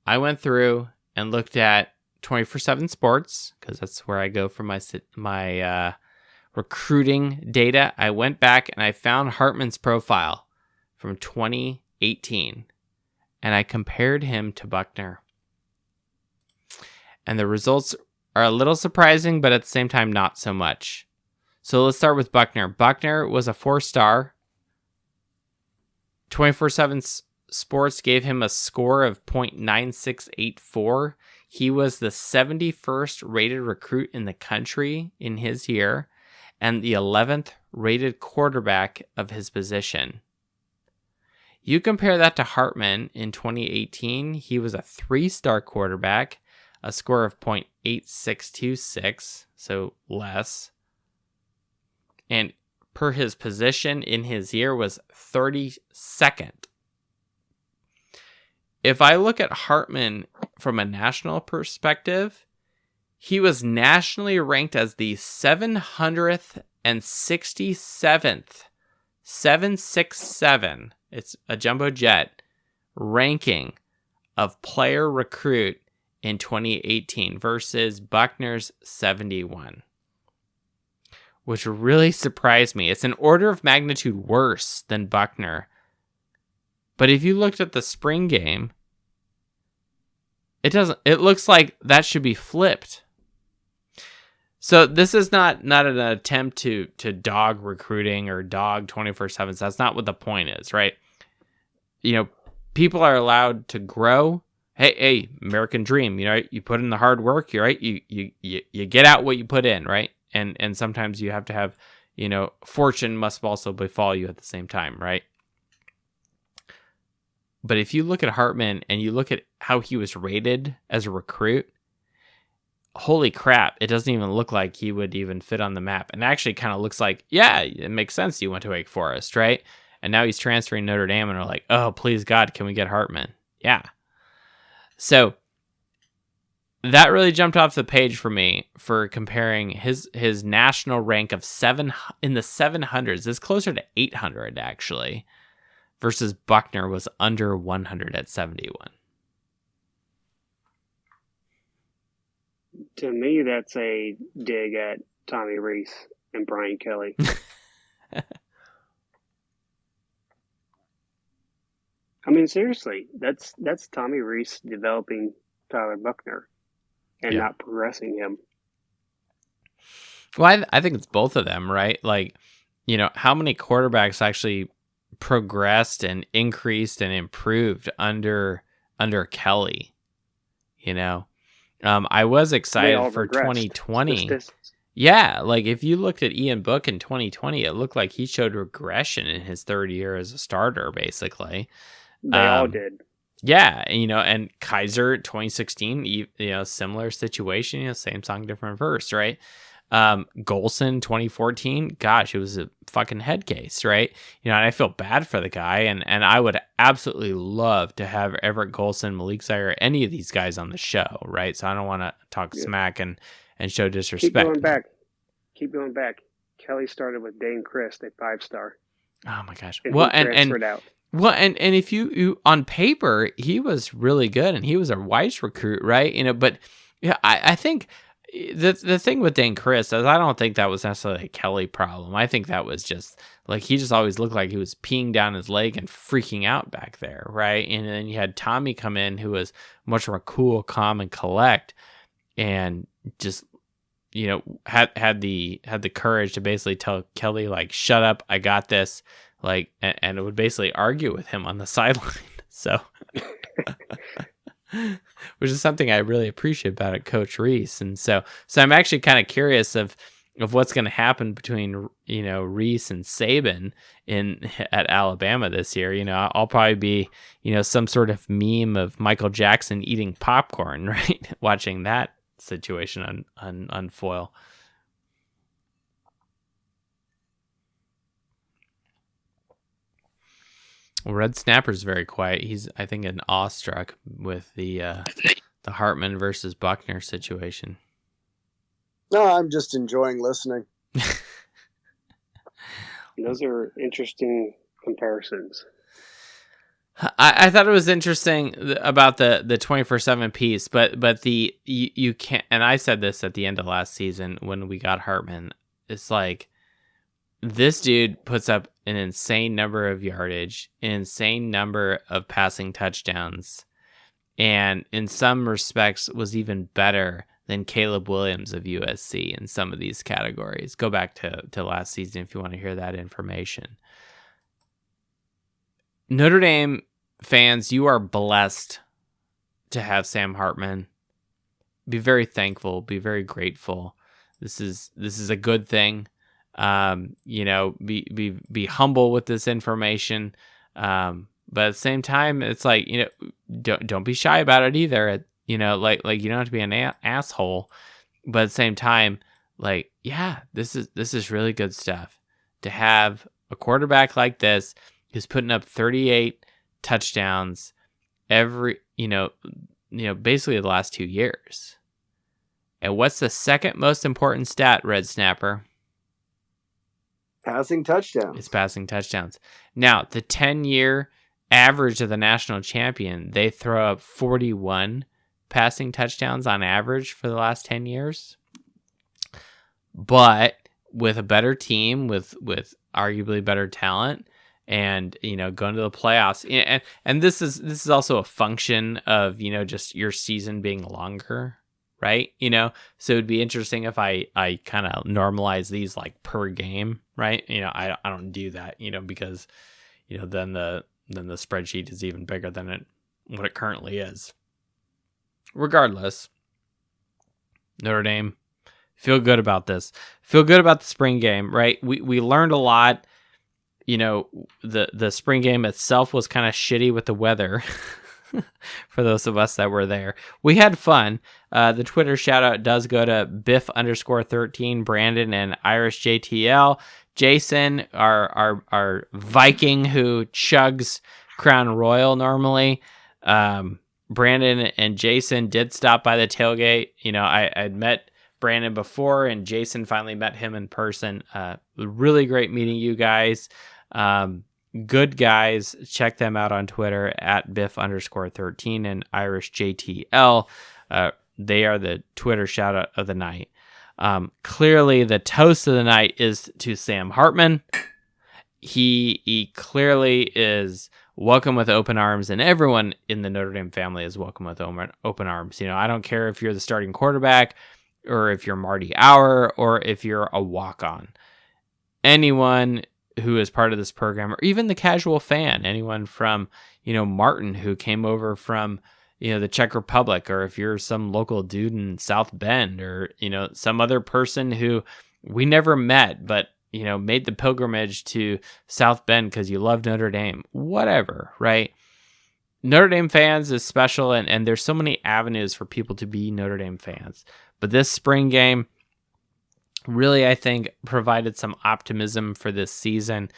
I went through and looked at 24/7 Sports, because that's where I go for my recruiting data. I went back and I found Hartman's profile from 2018, and I compared him to Buchner. And the results are a little surprising, but at the same time, not so much. So let's start with Buchner. Buchner was a 4-star. 24/7 Sports gave him a score of .9684. He was the 71st rated recruit in the country in his year, and the 11th rated quarterback of his position. You compare that to Hartman in 2018, he was a 3-star quarterback, a score of .8626, so less. And per his position in his year was 32nd. If I look at Hartman from a national perspective, he was nationally ranked as the 767th, 767, it's a jumbo jet, ranking of player recruit in 2018 versus Buchner's 71, which really surprised me. It's an order of magnitude worse than Buchner. But if you looked at the spring game, it looks like that should be flipped. So this is not an attempt to dog recruiting or dog 24/7. That's not what the point is, right? People are allowed to grow. Hey, American dream, you put in the hard work, you're right. You get out what you put in, right? And sometimes you have to have, fortune must also befall you at the same time, right? But if you look at Hartman and you look at how he was rated as a recruit, holy crap, it doesn't even look like he would even fit on the map. And actually kind of looks like, yeah, it makes sense he went to Wake Forest, right? And now he's transferring Notre Dame, and we're like, oh, please God, can we get Hartman? Yeah. So that really jumped off the page for me for comparing his national rank of in the 700s. It's closer to 800 actually, versus Buchner was under 100 at 71. To me, that's a dig at Tommy Reese and Brian Kelly. I mean, seriously, that's Tommy Reese developing Tyler Buchner and not progressing him. Well, I think it's both of them, right? Like, how many quarterbacks actually progressed and increased and improved under Kelly? I was excited for 2020. Yeah, like if you looked at Ian Book in 2020, it looked like he showed regression in his third year as a starter, basically. They all did. Yeah, and Kaiser 2016, similar situation, same song, different verse, right? Golson 2014, gosh, it was a fucking head case, right? And I feel bad for the guy, and I would absolutely love to have Everett Golson, Malik Zaire, any of these guys on the show, right? So I don't want to talk smack and show disrespect. Keep going back. Kelly started with Dane Christ at 5-star. Oh my gosh. And transferred out. Well, and if you on paper, he was really good, and he was a Weiss recruit, right? But yeah, I think the thing with Dane Chris is I don't think that was necessarily a Kelly problem. I think that was just like he just always looked like he was peeing down his leg and freaking out back there, right? And then you had Tommy come in, who was much more cool, calm, and collect, and just had the courage to basically tell Kelly, like, shut up, I got this. Like, and it would basically argue with him on the sideline. So, which is something I really appreciate about it, Coach Reese. And so I'm actually kind of curious of what's going to happen between, Reese and Saban at Alabama this year. I'll probably be, some sort of meme of Michael Jackson eating popcorn, right? Watching that situation unfoil. Well, Red Snapper's very quiet. He's, I think, awestruck with the Hartman versus Buchner situation. No, I'm just enjoying listening. Those are interesting comparisons. I thought it was interesting about the 24/7 piece, but you can't. And I said this at the end of last season when we got Hartman. It's like, this dude puts up an insane number of yardage, an insane number of passing touchdowns, and in some respects was even better than Caleb Williams of USC in some of these categories. Go back to last season if you want to hear that information. Notre Dame fans, you are blessed to have Sam Hartman. Be very thankful, be very grateful. This is a good thing. Be humble with this information. But at the same time, it's like, don't be shy about it either. Like you don't have to be an asshole, but at the same time, like, yeah, this is really good stuff to have a quarterback like this who's putting up 38 touchdowns every, basically the last 2 years. And what's the second most important stat, Red Snapper? Passing touchdowns. It's passing touchdowns. Now, the 10-year average of the national champion, they throw up 41 passing touchdowns on average for the last 10 years. But with a better team, with arguably better talent, and going to the playoffs, and this is also a function of just your season being longer, right? So it'd be interesting if I kind of normalize these like per game, right? I don't do that, because then the spreadsheet is even bigger than what it currently is. Regardless, Notre Dame, feel good about this. Feel good about the spring game, right? We learned a lot. The spring game itself was kind of shitty with the weather. for those of us that were there. We had fun. The Twitter shout out does go to Biff_13, Brandon, and Irish JTL. Jason, our Viking who chugs Crown Royal normally. Brandon and Jason did stop by the tailgate. You know, I'd met Brandon before, and Jason finally met him in person. Really great meeting you guys. Good guys. Check them out on Twitter at Biff_13 and Irish JTL. They are the Twitter shout out of the night. Clearly, the toast of the night is to Sam Hartman. He clearly is welcome with open arms, and everyone in the Notre Dame family is welcome with open arms. You know, I don't care if you're the starting quarterback or if you're Marty Auer or if you're a walk-on. Anyone who is part of this program, or even the casual fan, anyone from, you know, Martin who came over from, you know, the Czech Republic, or if you're some local dude in South Bend, or, you know, some other person who we never met, but, you know, made the pilgrimage to South Bend because you love Notre Dame, whatever, right? Notre Dame fans is special, and there's so many avenues for people to be Notre Dame fans. But this spring game really, I think, provided some optimism for this season.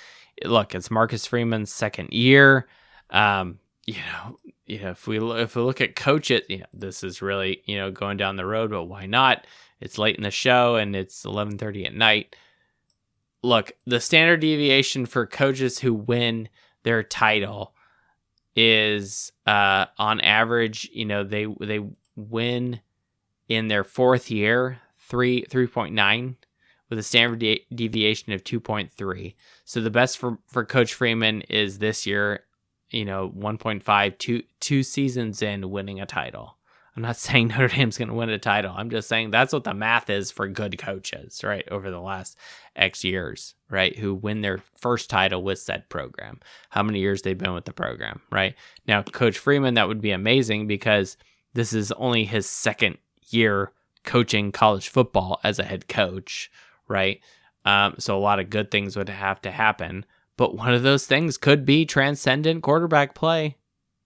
Look, it's Marcus Freeman's second year. If we look at coaches, you know, this is really, you know, going down the road, but why not? It's late in the show and it's 11:30 at night. Look, the standard deviation for coaches who win their title is on average, you know, they win in their fourth year 3.9 with a standard deviation of 2.3. So the best for Coach Freeman is this year, you know, 1.5, two seasons in, winning a title. I'm not saying Notre Dame's going to win a title. I'm just saying that's what the math is for good coaches, right? Over the last X years, right? Who win their first title with said program. How many years they've been with the program, right? Now, Coach Freeman, that would be amazing because this is only his second year coaching college football as a head coach, right? So a lot of good things would have to happen. But one of those things could be transcendent quarterback play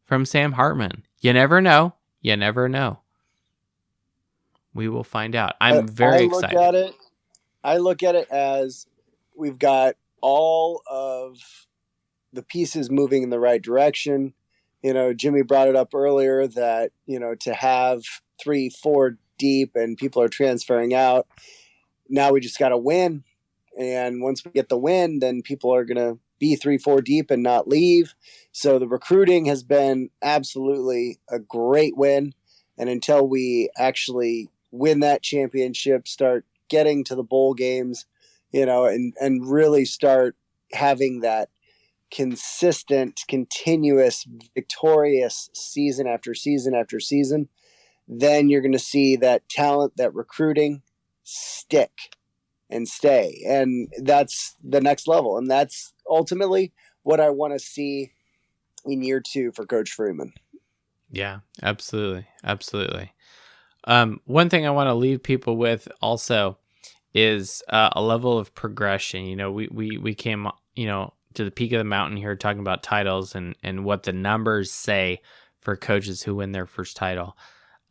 from Sam Hartman. You never know. You never know. We will find out. I'm very excited. I look at it as we've got all of the pieces moving in the right direction. You know, Jimmy brought it up earlier that, you know, to have 3-4 deep and people are transferring out. Now we just got to win. And once we get the win, then people are going to be 3-4 deep and not leave. So the recruiting has been absolutely a great win. And until we actually win that championship, start getting to the bowl games, you know, and really start having that consistent, continuous, victorious season after season after season, then you're going to see that talent, that recruiting stick and stay. And that's the next level. And that's ultimately what I want to see in year 2 for Coach Freeman. Yeah, absolutely. Absolutely. One thing I want to leave people with also is a level of progression. You know, we came, you know, to the peak of the mountain here talking about titles and what the numbers say for coaches who win their first title.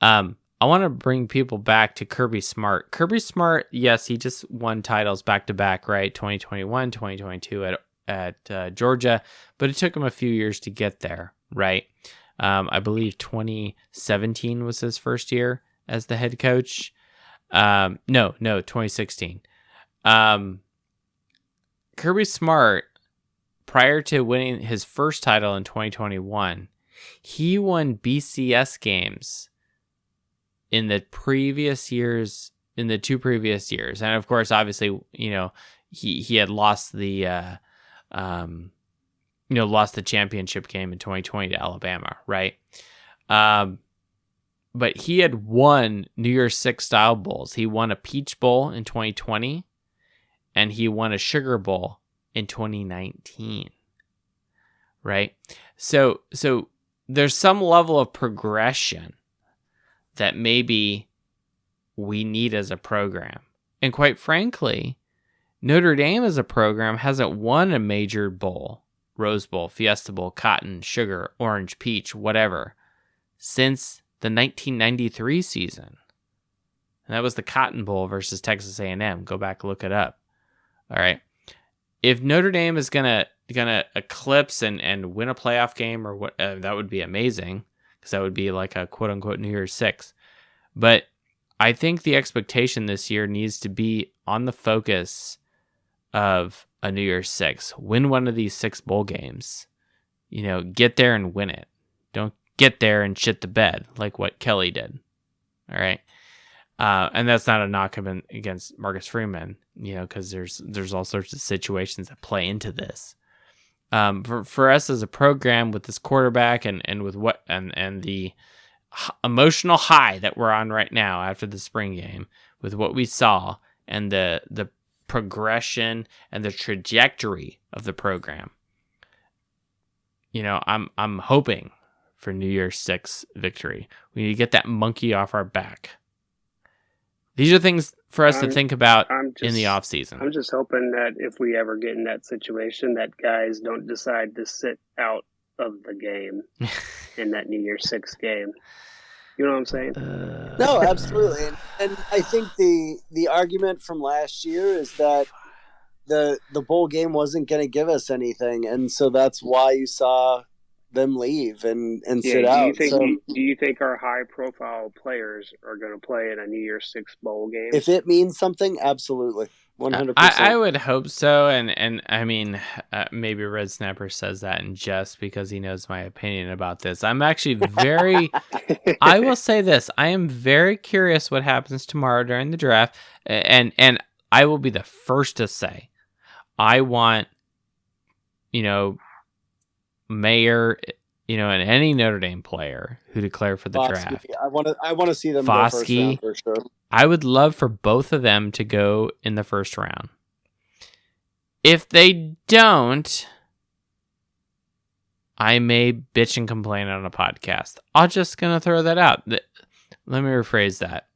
I want to bring people back to Kirby Smart. Kirby Smart, yes, he just won titles back to back, right? 2021, 2022 at Georgia, but it took him a few years to get there, right? I believe 2017 was his first year as the head coach. No, 2016. Kirby Smart, prior to winning his first title in 2021, he won BCS games in the previous years, in the 2 previous years. And of course, obviously, you know, he had lost the, lost the championship game in 2020 to Alabama, right? But he had won New Year's Six style bowls. He won a Peach Bowl in 2020, and he won a Sugar Bowl in 2019, right? So there's some level of progression that maybe we need as a program. And quite frankly, Notre Dame as a program hasn't won a major bowl, Rose Bowl, Fiesta Bowl, Cotton, Sugar, Orange, Peach, whatever, since the 1993 season. And that was the Cotton Bowl versus Texas A&M. Go back and look it up. All right. If Notre Dame is gonna eclipse and win a playoff game or what, that would be amazing, because that would be like a quote unquote New Year's Six. But I think the expectation this year needs to be on the focus of a New Year's Six. Win one of these 6 bowl games. Get there and win it. Don't get there and shit the bed like what Kelly did. All right. And that's not a knock against Marcus Freeman, because there's all sorts of situations that play into this. For us as a program with this quarterback and with what and the emotional high that we're on right now after the spring game, with what we saw and the progression and the trajectory of the program, I'm hoping for New Year's Six victory. We need to get that monkey off our back. These are things for us to think about in the off season. I'm just hoping that if we ever get in that situation, that guys don't decide to sit out of the game in that New Year's Six game. You know what I'm saying? No, absolutely. And I think the argument from last year is that the bowl game wasn't going to give us anything, and so that's why you saw them leave and sit out. Do you think our high profile players are going to play in a New Year's Six bowl game? If it means something, absolutely. 100%. I would hope so, and I mean, maybe Red Snapper says that in jest because he knows my opinion about this. I'm actually very, I will say this, I am very curious what happens tomorrow during the draft, and I will be the first to say, I want, Mayer, and any Notre Dame player who declare for the draft. I want to see them go first round for sure. I would love for both of them to go in the first round. If they don't, I may bitch and complain on a podcast. I'm just going to throw that out. Let me rephrase that.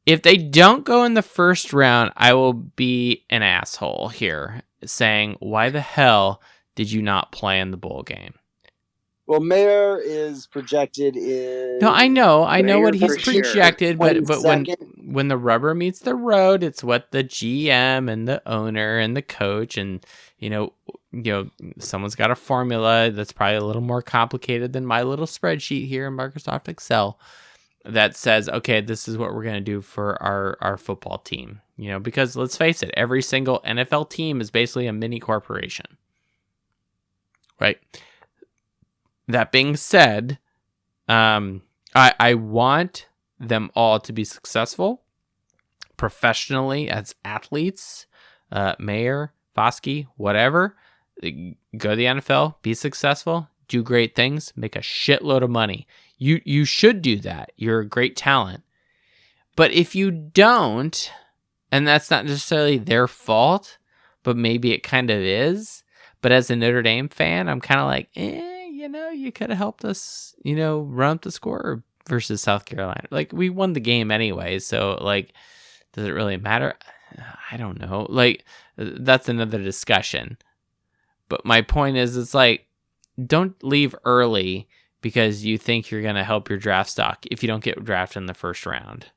If they don't go in the first round, I will be an asshole here saying, why the hell did you not play in the bowl game? Well, Mayer is projected in... No, I know what he's projected, but when the rubber meets the road, it's what the GM and the owner and the coach and, someone's got a formula that's probably a little more complicated than my little spreadsheet here in Microsoft Excel that says, okay, this is what we're going to do for our football team. Because let's face it, every single NFL team is basically a mini corporation. Right? That being said, I want them all to be successful professionally as athletes. Mayer, Foskey, whatever. Go to the NFL, be successful, do great things, make a shitload of money. You should do that. You're a great talent. But if you don't, and that's not necessarily their fault, but maybe it kind of is. But as a Notre Dame fan, I'm kind of like, you could have helped us, run up the score versus South Carolina. Like, we won the game anyway, so, like, does it really matter? I don't know. Like, that's another discussion. But my point is, it's like, don't leave early because you think you're going to help your draft stock if you don't get drafted in the first round,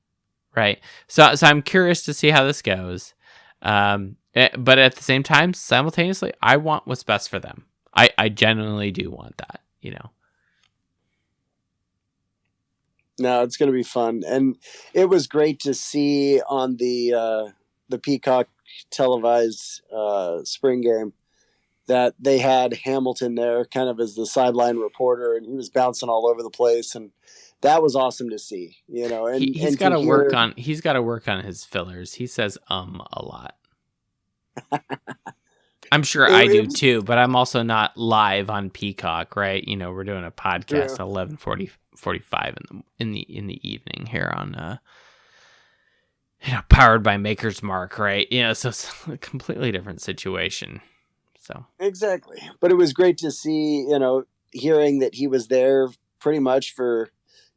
right? So I'm curious to see how this goes. But at the same time, simultaneously, I want what's best for them. I genuinely do want that, No, it's going to be fun. And it was great to see on the Peacock televised spring game that they had Hamilton there kind of as the sideline reporter, and he was bouncing all over the place. And that was awesome to see, and he's got to work on his fillers. He says, a lot. I'm sure I do too, but I'm also not live on Peacock, right? We're doing a podcast at 11:45 in the evening here on powered by Maker's Mark, right? So it's a completely different situation. So exactly. But it was great to see, hearing that he was there pretty much for,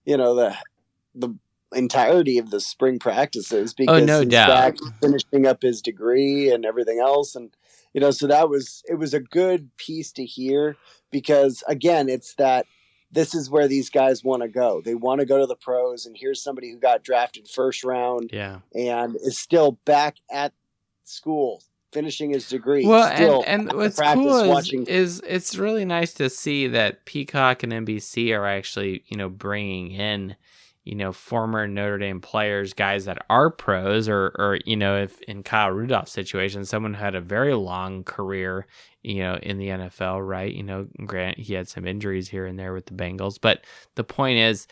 the entirety of the spring practices because no he's doubt back finishing up his degree and everything else. And, so it was a good piece to hear because again, it's that this is where these guys want to go. They want to go to the pros, and here's somebody who got drafted first round and is still back at school finishing his degree. Well, still and what's cool is it's really nice to see that Peacock and NBC are actually, bringing in, former Notre Dame players, guys that are pros, or if in Kyle Rudolph's situation, someone who had a very long career, in the NFL, right? Grant, he had some injuries here and there with the Bengals, but the point is,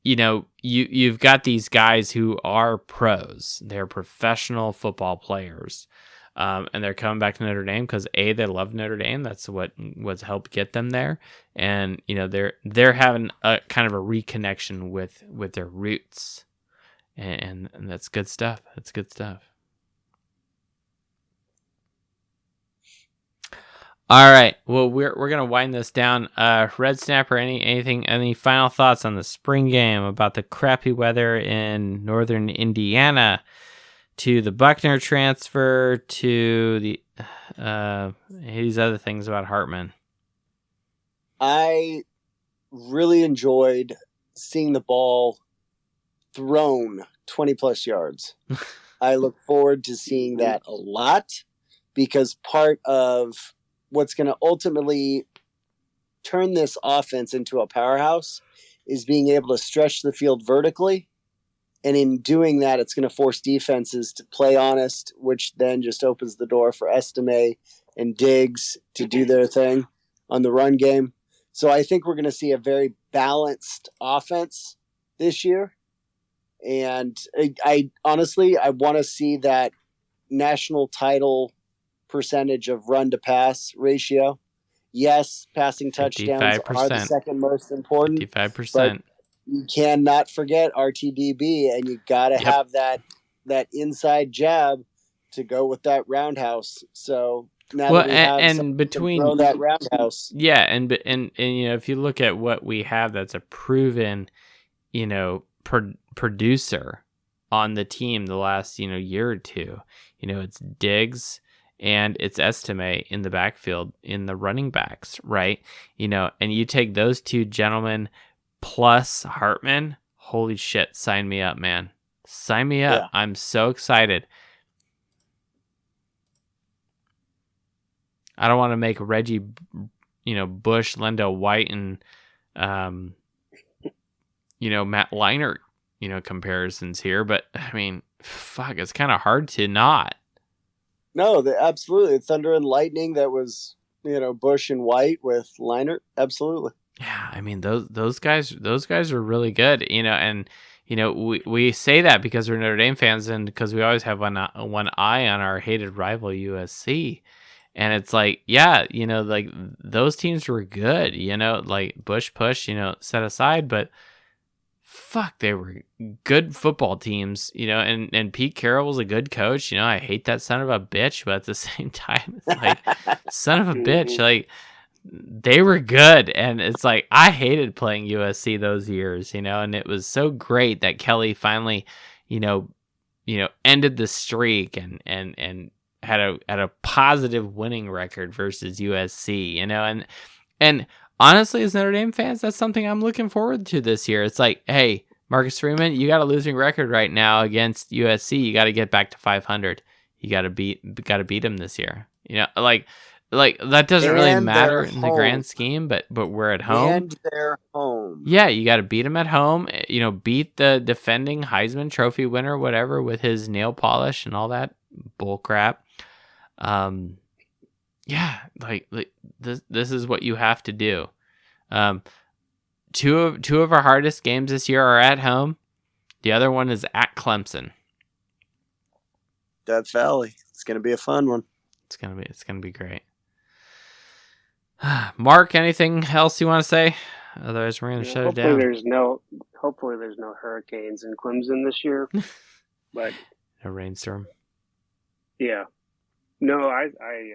you've got these guys who are pros. They're professional football players. And they're coming back to Notre Dame because they love Notre Dame. That's what's helped get them there. And, they're having a kind of a reconnection with their roots. And that's good stuff. That's good stuff. All right. Well, we're going to wind this down. Red Snapper, any final thoughts on the spring game, about the crappy weather in northern Indiana, to the Buchner transfer, to the these other things about Hartman? I really enjoyed seeing the ball thrown 20 plus yards. I look forward to seeing that a lot, because part of what's going to ultimately turn this offense into a powerhouse is being able to stretch the field vertically. And in doing that, it's going to force defenses to play honest, which then just opens the door for Estime and Diggs to do their thing on the run game. So I think we're going to see a very balanced offense this year. And I honestly want to see that national title percentage of run to pass ratio. Yes, passing touchdowns 55%. are the second most important. 55%. You cannot forget RTDB, and you got to have that inside jab to go with that roundhouse. So now that we have between throw that roundhouse, and if you look at what we have, that's a proven, producer on the team the last year or two. It's Diggs and it's Estime in the backfield in the running backs, right? And you take those two gentlemen plus Hartman, holy shit, sign me up, man. Sign me up. Yeah. I'm so excited. I don't want to make Reggie, Bush, Lendell White, and, Matt Leinart, comparisons here. But, I mean, fuck, it's kind of hard to not. No, absolutely. Thunder and Lightning, that was, Bush and White with Leinart. Absolutely. Yeah, I mean those guys are really good, and we say that because we're Notre Dame fans and because we always have one eye on our hated rival USC, and it's like, yeah, like those teams were good, like Bush push, set aside, but fuck, they were good football teams, and Pete Carroll was a good coach. I hate that son of a bitch, but at the same time, it's like son of a bitch, like. They were good, and it's like I hated playing USC those years, and it was so great that Kelly finally, ended the streak and had a positive winning record versus USC, and honestly, as Notre Dame fans, that's something I'm looking forward to this year. It's like, hey, Marcus Freeman, you got a losing record right now against USC. You got to get back to 500. You got to beat them this year. Like that doesn't really matter in the grand scheme, but we're at home. And they're home. Yeah, you got to beat them at home. Beat the defending Heisman Trophy winner, whatever, with his nail polish and all that bull crap. Yeah, like this is what you have to do. Two of our hardest games this year are at home. The other one is at Clemson. Death Valley. It's gonna be a fun one. It's gonna be great. Mark, anything else you want to say? Otherwise, we're going to shut it down. Hopefully, there's no hurricanes in Clemson this year. But a rainstorm. Yeah, no, I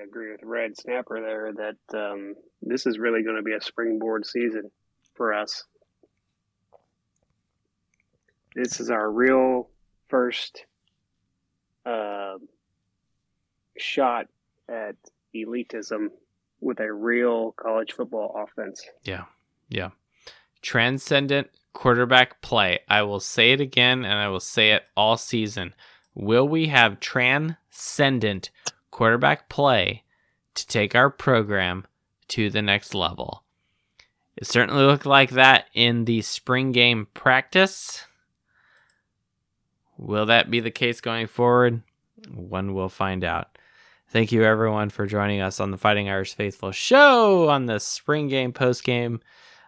agree with Red Snapper there that this is really going to be a springboard season for us. This is our real first shot at elitism with a real college football offense. Yeah. Yeah. Transcendent quarterback play. I will say it again, and I will say it all season. Will we have transcendent quarterback play to take our program to the next level? It certainly looked like that in the spring game practice. Will that be the case going forward? One will find out. Thank you, everyone, for joining us on the Fighting Irish Faithful show on the spring game, post game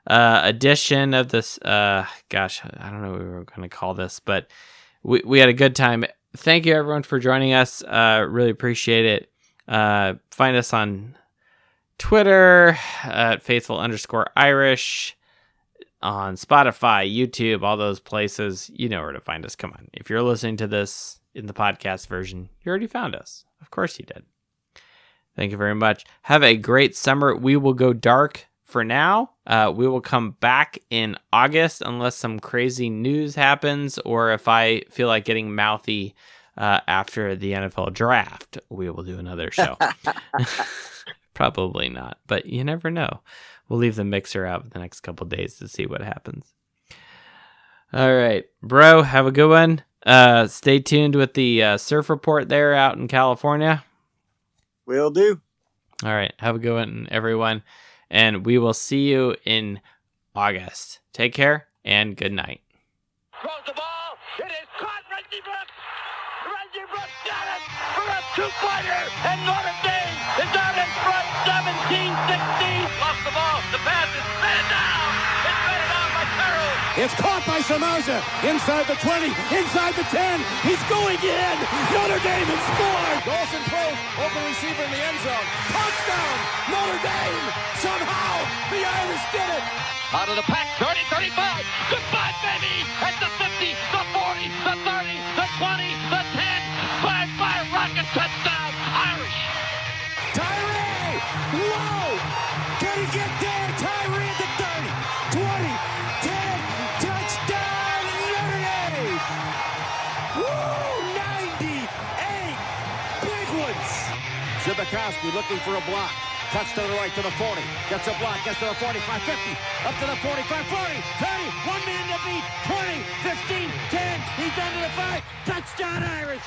edition of this. I don't know what we were going to call this, but we had a good time. Thank you, everyone, for joining us. Really appreciate it. Find us on Twitter at faithful_Irish, on Spotify, YouTube, all those places. You know where to find us. Come on. If you're listening to this in the podcast version, you already found us. Of course you did. Thank you very much. Have a great summer. We will go dark for now. We will come back in August unless some crazy news happens, or if I feel like getting mouthy after the NFL draft, we will do another show. Probably not, but you never know. We'll leave the mixer out for the next couple days to see what happens. All right, bro, have a good one. Stay tuned with the surf report there out in California. Will do. All right, have a good one, everyone. And we will see you in August. Take care and good night. Throws the ball. It is caught. Reggie Brooks. Reggie Brooks got it for a two-pointer. And Notre Dame is out in front 17-16. Lost the ball. The pass is batted down. It's batted down by Carroll. It's caught by Samoza. Inside the 20. Inside the 10. He's going in. Notre Dame has scored. Dawson throws. Open receiver in the end zone. Touchdown. Notre Dame. Somehow the Irish did it. Out of the pack. 30, 35. Goodbye, baby. At the 50, the 40, the 30, the 20, the 10. 5-5 rocket touchdown. Irish. Tyree. Whoa. Can he get there? Tyree at the 30, 20, 10. Touchdown, Notre Dame. Woo. 98. Big ones. Zibikowski looking for a block. Cuts to the right to the 40. Gets a block. Gets to the 45, 50. Up to the 45, 40, 30. One man to beat. 20, 15, 10. He's down to the 5. Touchdown, Irish.